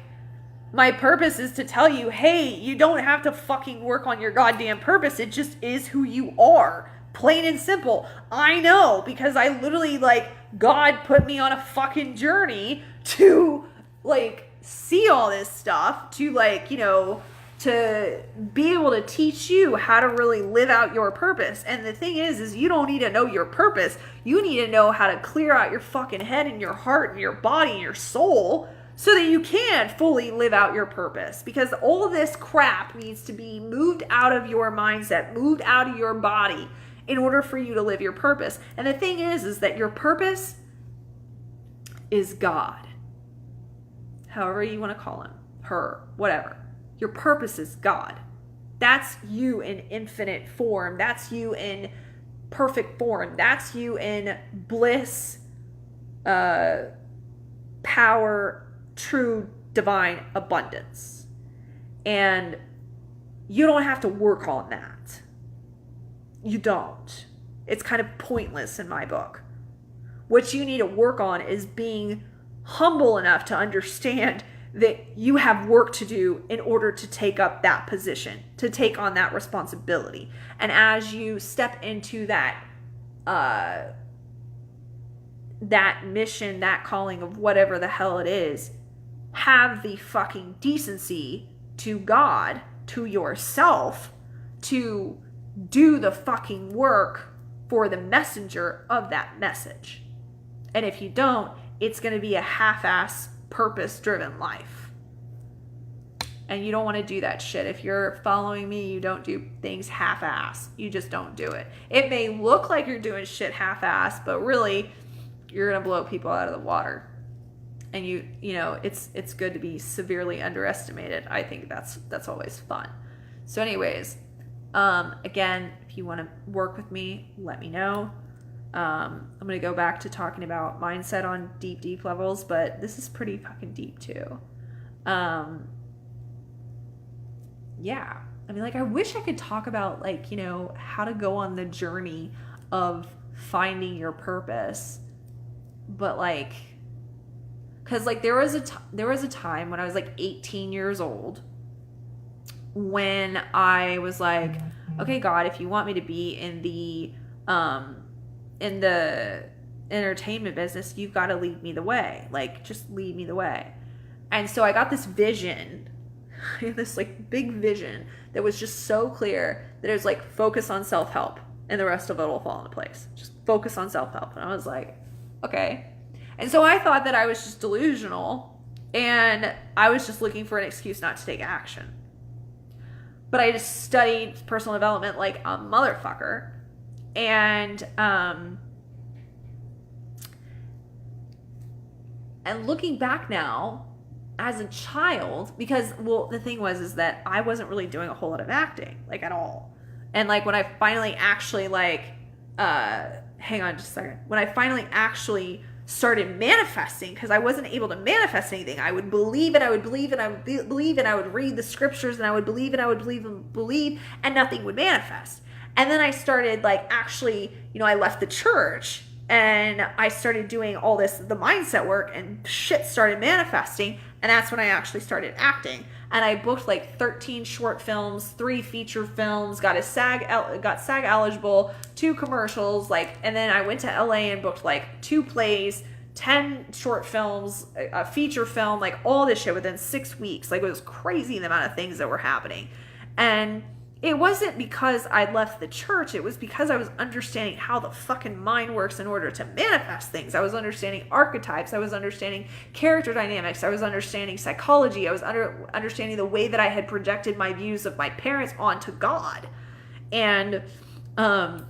A: my purpose is to tell you, hey, you don't have to fucking work on your goddamn purpose. It just is who you are. Plain and simple. I know, because I literally, like, God put me on a fucking journey to, like, see all this stuff, to, like, to be able to teach you how to really live out your purpose. And the thing is you don't need to know your purpose. You need to know how to clear out your fucking head and your heart and your body and your soul, so that you can fully live out your purpose. Because all this crap needs to be moved out of your mindset, moved out of your body, in order for you to live your purpose. And the thing is that your purpose is God. However you want to call him, her, whatever. Your purpose is God. That's you in infinite form. That's you in perfect form. That's you in bliss, power, true divine abundance. And you don't have to work on that. You don't. It's kind of pointless in my book. What you need to work on is being humble enough to understand that you have work to do in order to take up that position, to take on that responsibility. And as you step into that mission, that calling of whatever the hell it is, have the fucking decency to God, to yourself, to do the fucking work for the messenger of that message. And if you don't, it's going to be a half-ass, purpose-driven life. And you don't want to do that shit. If you're following me, you don't do things half-ass. You just don't do it. It may look like you're doing shit half-ass, but really, you're going to blow people out of the water. And you know, it's good to be severely underestimated. I think that's always fun. So anyways, again, if you want to work with me, let me know. I'm going to go back to talking about mindset on deep levels, but this is pretty fucking deep too. Yeah. I mean, like, I wish I could talk about, like, you know, how to go on the journey of finding your purpose. But, like, because, like, there was a time when I was, like, 18 years old when I was like, okay, God, if you want me to be in the entertainment business, you've got to lead me the way. Like, just lead me the way. And so I got this vision, this like big vision that was just so clear that it was like, focus on self-help and the rest of it will fall into place. Just focus on self-help. And I was like, okay. And so I thought that I was just delusional and I was just looking for an excuse not to take action. But I just studied personal development like a motherfucker. And looking back now, as a child, because, well, the thing was, is that I wasn't really doing a whole lot of acting, like, at all. And, like, when I finally actually, like, hang on just a second. When I finally actually started manifesting, because I wasn't able to manifest anything, I would believe and I would believe and I would believe and I would read the scriptures and I would believe and I would believe and believe, and nothing would manifest. And then I started, like, actually, you know, I left the church and I started doing all this, the mindset work, and shit started manifesting. And that's when I actually started acting. And I booked like 13 short films, 3 feature films, got SAG eligible, 2 commercials, like, and then I went to LA and booked like 2 plays, 10 short films, a feature film, like all this shit within 6 weeks. Like, it was crazy the amount of things that were happening. And it wasn't because I left the church. It was because I was understanding how the fucking mind works in order to manifest things. I was understanding archetypes. I was understanding character dynamics. I was understanding psychology. I was understanding the way that I had projected my views of my parents onto God. And I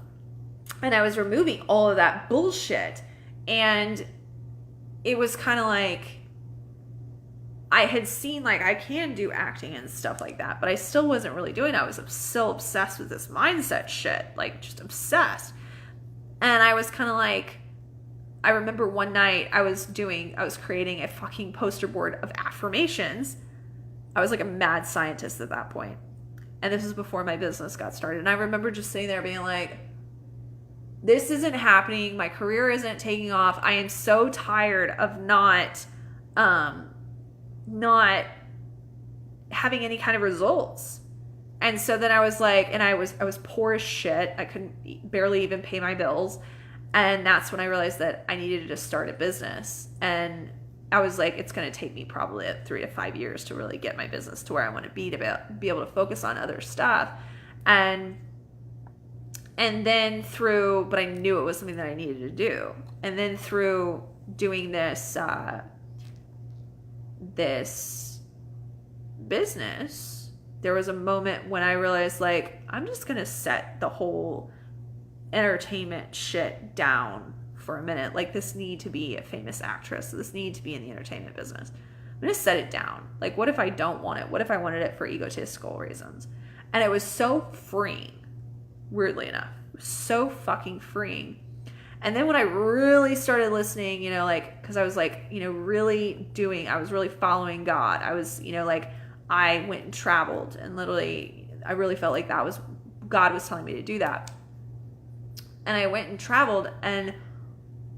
A: was removing all of that bullshit. And it was kind of like, I had seen, like, I can do acting and stuff like that, but I still wasn't really doing it. I was still obsessed with this mindset shit, like, just obsessed. And I was kind of like, I remember one night I was creating a fucking poster board of affirmations. I was like a mad scientist at that point. And this was before my business got started. And I remember just sitting there being like, this isn't happening. My career isn't taking off. I am so tired of not having any kind of results. And so then I was like, and I was poor as shit. I couldn't barely even pay my bills. And that's when I realized that I needed to just start a business. And I was like, it's going to take me probably 3 to 5 years to really get my business to where I want to be able to focus on other stuff. And then but I knew it was something that I needed to do. And then through doing this business, there was a moment when I realized, like, I'm just going to set the whole entertainment shit down for a minute. Like, this need to be a famous actress. This need to be in the entertainment business. I'm going to set it down. Like, what if I don't want it? What if I wanted it for egotistical reasons? And it was so freeing, weirdly enough. It was so fucking freeing. And then when I really started listening, you know, like, because I was like, you know, I was really following God. I was, you know, like, I went and traveled, and literally, I really felt like God was telling me to do that. And I went and traveled, and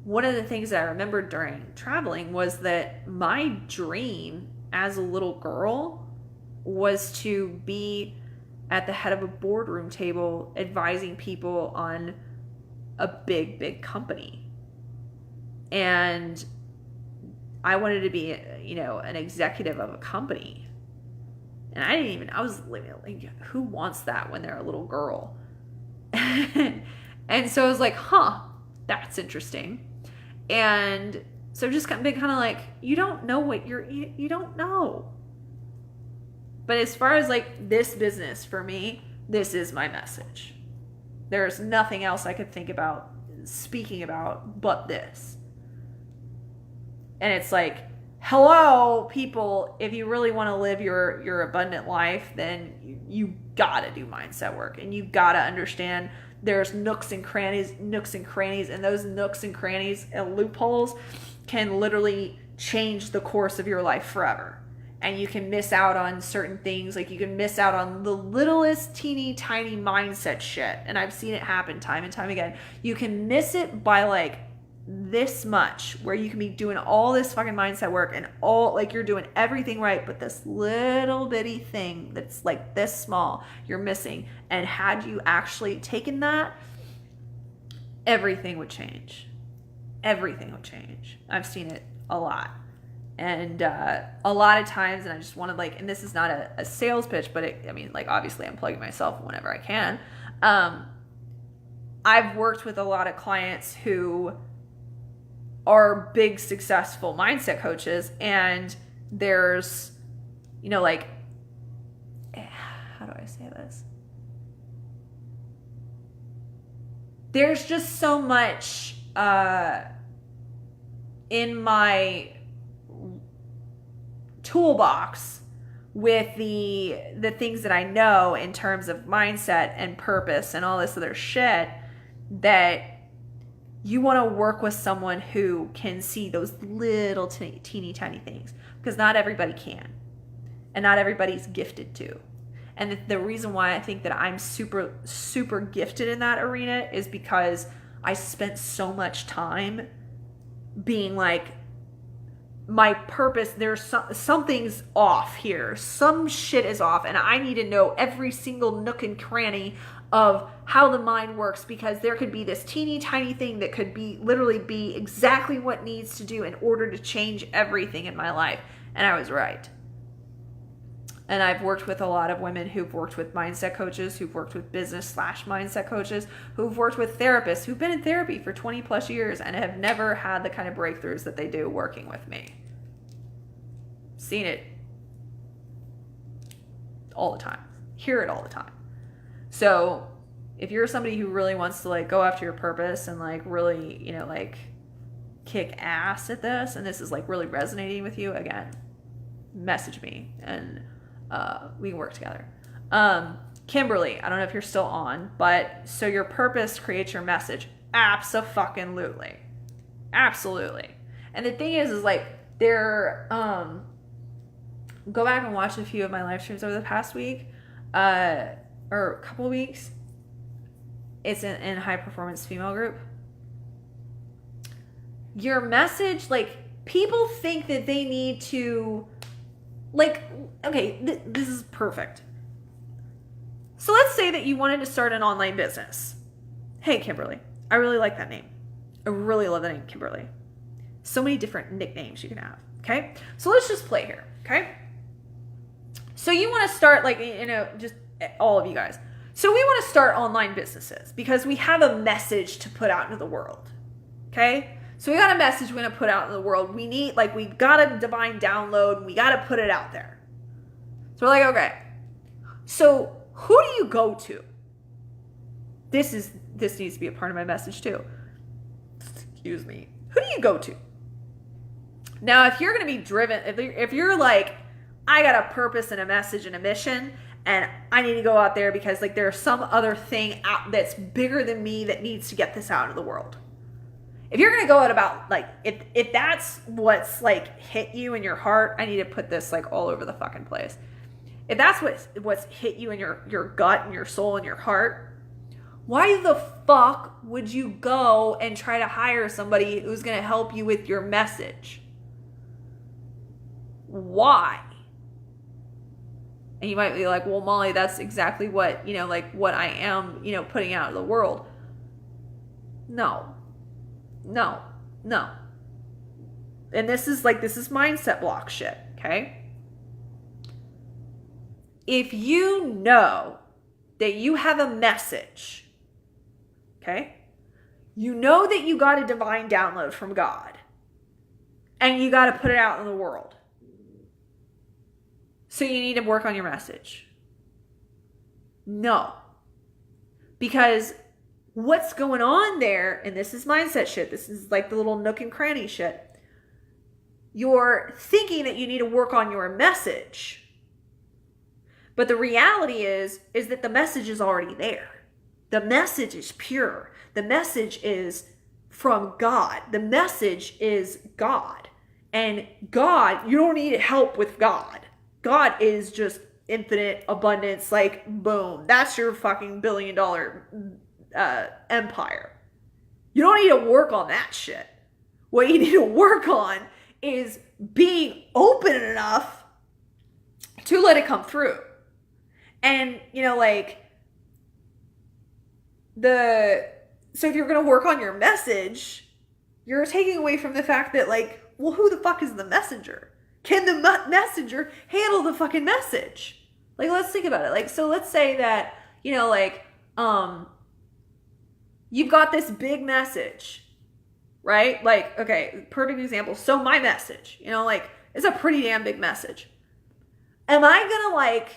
A: one of the things that I remembered during traveling was that my dream as a little girl was to be at the head of a boardroom table advising people on a big company. And I wanted to be, you know, an executive of a company. And I was living like, who wants that when they're a little girl? And so I was like, that's interesting. And so I've just been kind of like, you don't know what you don't know. But as far as like this business, for me, this is my message. There's nothing else I could think about speaking about but this. And it's like, hello, people, if you really want to live your abundant life, then you gotta do mindset work, and you gotta understand there's nooks and crannies, and those nooks and crannies and loopholes can literally change the course of your life forever. And you can miss out on certain things. Like, you can miss out on the littlest teeny tiny mindset shit. And I've seen it happen time and time again. You can miss it by like this much, where you can be doing all this fucking mindset work and all, like, you're doing everything right, but this little bitty thing that's like this small, you're missing. And had you actually taken that, everything would change. Everything would change. I've seen it a lot. And a lot of times, and I just want to like, and this is not a sales pitch, but obviously I'm plugging myself whenever I can. I've worked with a lot of clients who are big, successful mindset coaches, and there's, you know, like, how do I say this? There's just so much in my toolbox with the things that I know in terms of mindset and purpose and all this other shit, that you want to work with someone who can see those little teeny tiny things, because not everybody can, and not everybody's gifted to. And the reason why I think that I'm super, super gifted in that arena is because I spent so much time being like, my purpose, there's something's off here. Some shit is off, and I need to know every single nook and cranny of how the mind works, because there could be this teeny tiny thing that could literally be exactly what needs to do in order to change everything in my life. And I was right. And I've worked with a lot of women who've worked with mindset coaches, who've worked with business/mindset coaches, who've worked with therapists, who've been in therapy for 20 plus years and have never had the kind of breakthroughs that they do working with me. Seen it all the time. Hear it all the time. So if you're somebody who really wants to like go after your purpose and like really, you know, like kick ass at this, and this is like really resonating with you, again, message me and we can work together. Kimberly, I don't know if you're still on, but so your purpose creates your message. Abso-fucking-lutely. Absolutely. And the thing is like, go back and watch a few of my live streams over the past week, or a couple of weeks. It's in High Performance Female Group. Your message, like, people think that they need to, like, okay, this is perfect. So let's say that you wanted to start an online business. Hey, Kimberly, I really like that name. I really love that name, Kimberly. So many different nicknames you can have, okay? So let's just play here, okay? So you want to start, like, you know, just all of you guys. So we want to start online businesses because we have a message to put out into the world, okay? So we got a message we're going to put out in the world. We got a divine download. We got to put it out there. So we're like, okay. So who do you go to? this needs to be a part of my message too. Excuse me. Who do you go to? Now, if you're going to be driven, if you're like, I got a purpose and a message and a mission, and I need to go out there because like there's some other thing out that's bigger than me that needs to get this out of the world. If you're going to go out about like, if that's what's like hit you in your heart, I need to put this like all over the fucking place. If that's what's hit you in your gut and your soul and your heart, why the fuck would you go and try to hire somebody who's going to help you with your message? Why? And you might be like, well, Molly, that's exactly what, like what I am, putting out in the world. No. And this is mindset block shit, okay? If you know that you have a message, okay? You know that you got a divine download from God and you got to put it out in the world. So you need to work on your message. No. Because what's going on there, and this is mindset shit, this is like the little nook and cranny shit. You're thinking that you need to work on your message. But the reality is that the message is already there. The message is pure. The message is from God. The message is God. And God, you don't need help with God. God is just infinite abundance, like boom. That's your fucking $1 billion empire. You don't need to work on that shit. What you need to work on is being open enough to let it come through. And, so if you're going to work on your message, you're taking away from the fact that well, who the fuck is the messenger? Can the messenger handle the fucking message? Let's think about it. So let's say that, you've got this big message, right? Okay, perfect example. So my message, it's a pretty damn big message. Am I going to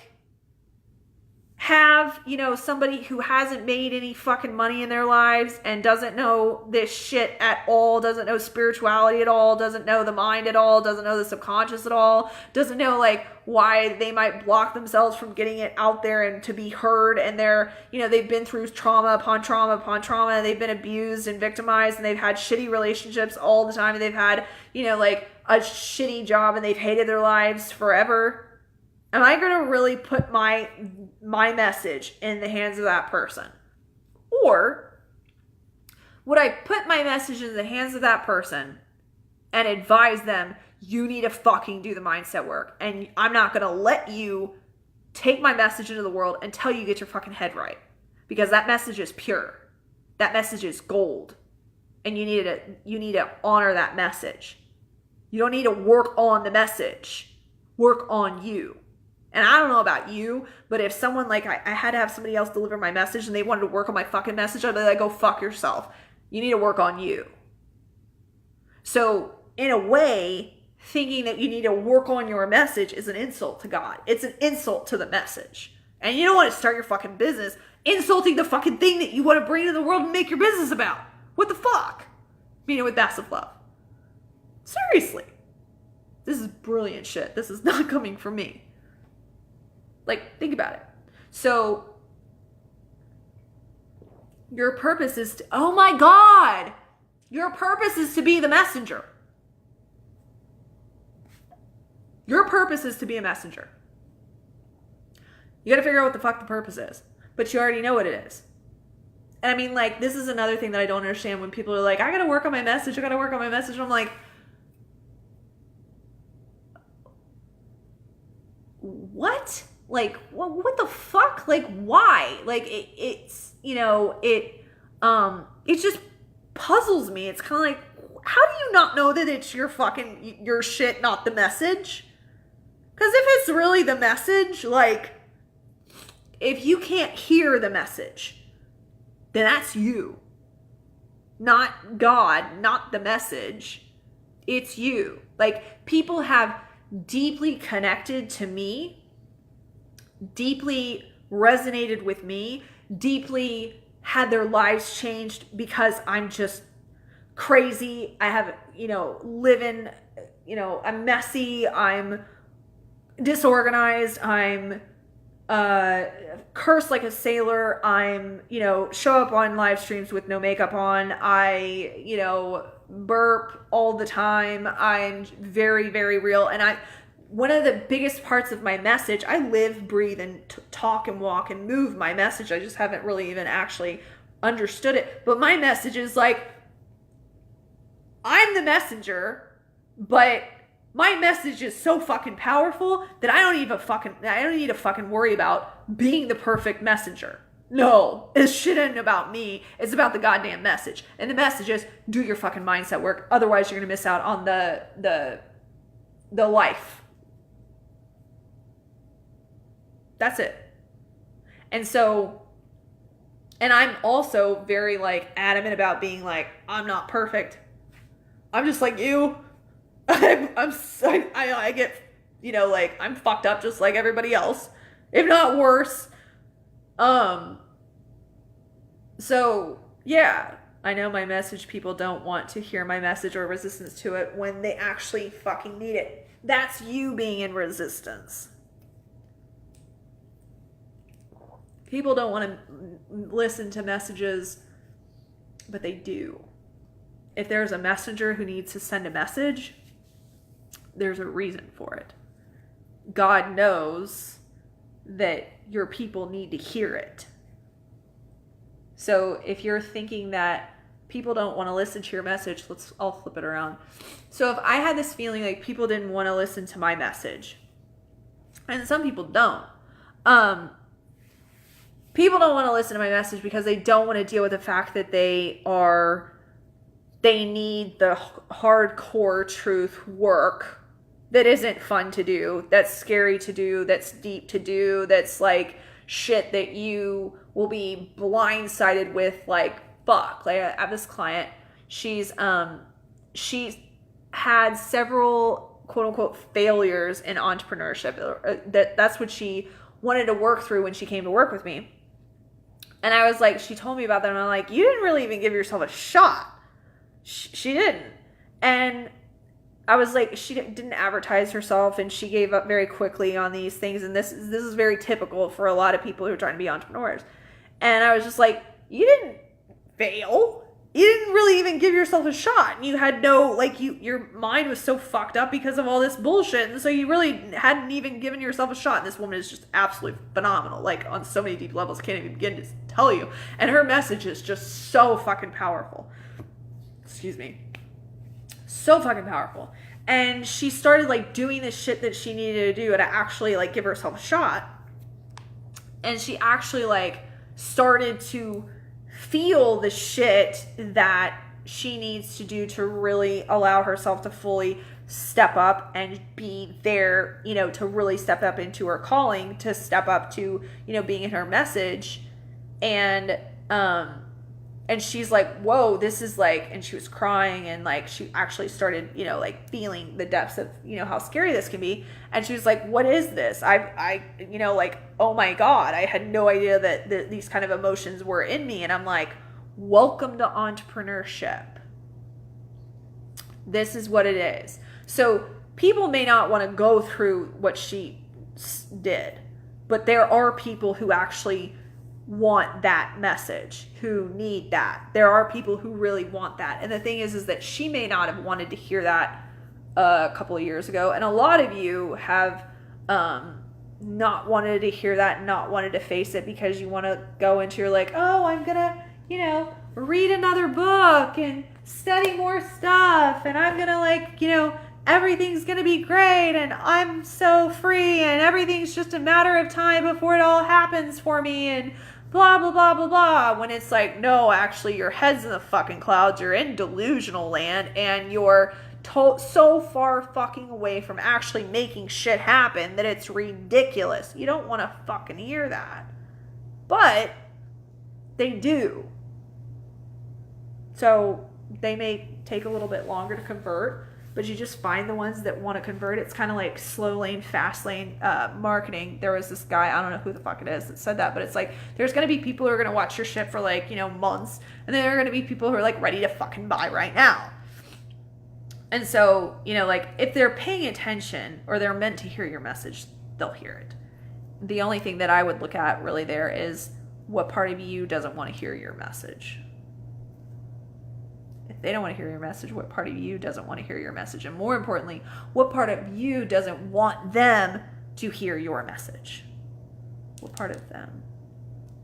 A: have, somebody who hasn't made any fucking money in their lives and doesn't know this shit at all, doesn't know spirituality at all, doesn't know the mind at all, doesn't know the subconscious at all, doesn't know why they might block themselves from getting it out there and to be heard, and they're, they've been through trauma upon trauma upon trauma, they've been abused and victimized, and they've had shitty relationships all the time, and they've had, a shitty job, and they've hated their lives forever. Am I going to really put my message in the hands of that person? Or would I put my message in the hands of that person and advise them, you need to fucking do the mindset work, and I'm not going to let you take my message into the world until you get your fucking head right, because that message is pure. That message is gold, and you need to honor that message. You don't need to work on the message. Work on you. And I don't know about you, but if someone I had to have somebody else deliver my message and they wanted to work on my fucking message, I'd be like, go fuck yourself. You need to work on you. So in a way, thinking that you need to work on your message is an insult to God. It's an insult to the message. And you don't want to start your fucking business insulting the fucking thing that you want to bring to the world and make your business about. What the fuck? Mean it with massive love. Seriously. This is brilliant shit. This is not coming from me. Think about it. So, your purpose is to, oh my God, your purpose is to be the messenger. Your purpose is to be a messenger. You got to figure out what the fuck the purpose is, but you already know what it is. And I mean, this is another thing that I don't understand when people are like, I got to work on my message. I got to work on my message. I'm like, what? What the fuck? Why? It just puzzles me. It's kind of how do you not know that it's your shit, not the message? Because if it's really the message, if you can't hear the message, then that's you. Not God, not the message. It's you. People have deeply connected to me, deeply resonated with me, deeply had their lives changed because I'm just crazy. I have, living, I'm messy. I'm disorganized. I'm cursed like a sailor. I'm, show up on live streams with no makeup on. I, burp all the time. I'm very, very real. And one of the biggest parts of my message, I live, breathe, and talk and walk and move my message. I just haven't really even actually understood it. But my message is like, I'm the messenger, but my message is so fucking powerful that I don't need to fucking worry about being the perfect messenger. No, this shit ain't about me. It's about the goddamn message. And the message is, do your fucking mindset work. Otherwise, you're going to miss out on the life. That's it. And so, and I'm also very adamant about being I'm not perfect. I'm just like you. I get, I'm fucked up just like everybody else, if not worse. So yeah, I know my message, people don't want to hear my message or resistance to it when they actually fucking need it. That's you being in resistance. People don't want to listen to messages, but they do. If there's a messenger who needs to send a message, there's a reason for it. God knows that your people need to hear it. So if you're thinking that people don't want to listen to your message, I'll flip it around. So if I had this feeling like people didn't want to listen to my message, and some people don't, people don't want to listen to my message because they don't want to deal with the fact that they need the hardcore truth work that isn't fun to do, that's scary to do, that's deep to do, that's shit that you will be blindsided with, fuck. I have this client, she's had several quote unquote failures in entrepreneurship. That's what she wanted to work through when she came to work with me. And I was like, she told me about that, and I'm like, you didn't really even give yourself a shot. She didn't. And I was like, she didn't advertise herself, and she gave up very quickly on these things. And this is very typical for a lot of people who are trying to be entrepreneurs. And I was just like, you didn't fail. You didn't really even give yourself a shot. You had no, your mind was so fucked up because of all this bullshit. And so you really hadn't even given yourself a shot. And this woman is just absolutely phenomenal, on so many deep levels, can't even begin to tell you. And her message is just so fucking powerful. Excuse me. So fucking powerful. And she started doing the shit that she needed to do to actually give herself a shot. And she actually started to feel the shit that she needs to do to really allow herself to fully step up and be there, to really step up into her calling, to step up to, being in her message. And she's like, whoa, this is and she was crying, and she actually started, feeling the depths of, how scary this can be. And she was like, what is this? Oh my God, I had no idea that these kind of emotions were in me. And I'm like, welcome to entrepreneurship. This is what it is. So people may not want to go through what she did, but there are people who actually want that message, who need that. There are people who really want that. And the thing is that she may not have wanted to hear that a couple of years ago. And a lot of you have not wanted to hear that, not wanted to face it, because you want to go into your oh, I'm going to, read another book and study more stuff. And I'm going to everything's going to be great. And I'm so free. And everything's just a matter of time before it all happens for me. And blah, blah, blah, blah, blah. When it's no, actually, your head's in the fucking clouds. You're in delusional land. And you're so far fucking away from actually making shit happen that it's ridiculous. You don't want to fucking hear that. But they do. So they may take a little bit longer to convert. but you just find the ones that want to convert. It's kind of like slow lane, fast lane marketing. There was this guy, I don't know who the fuck it is, that said that, but it's like there's going to be people who are going to watch your shit for like, you know, months, and then there are going to be people who are like ready to fucking buy right now. And so, you know, like if they're paying attention or they're meant to hear your message, they'll hear it. The only thing that I would look at really there is what part of you doesn't want to hear your message. If they don't want to hear your message, what part of you doesn't want to hear your message? And more importantly, what part of you doesn't want them to hear your message? What part of them?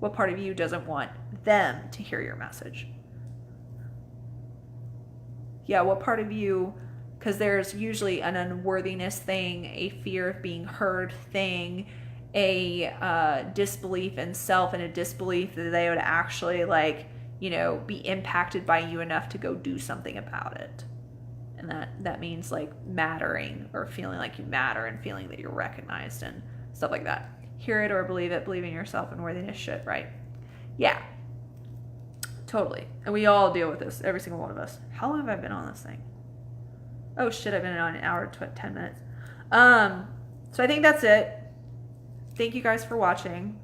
A: What part of you doesn't want them to hear your message? Yeah, what part of you, because there's usually an unworthiness thing, a fear of being heard thing, a disbelief in self and a disbelief that they would actually like, you know, be impacted by you enough to go do something about it. And that means like mattering or feeling like you matter and feeling that you're recognized and stuff like that. Hear it or believe it, believe in yourself and worthiness shit, right? Yeah. Totally. And we all deal with this, every single one of us. How long have I been on this thing? Oh shit, I've been on an hour, 10 minutes. So I think that's it. Thank you guys for watching.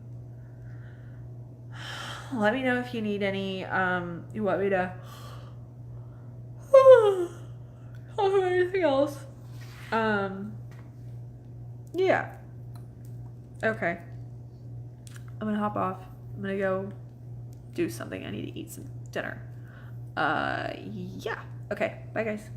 A: Let me know if you need any, you want me to talk about anything else. Yeah. Okay. I'm gonna hop off. I'm gonna go do something. I need to eat some dinner. Yeah. Okay. Bye, guys.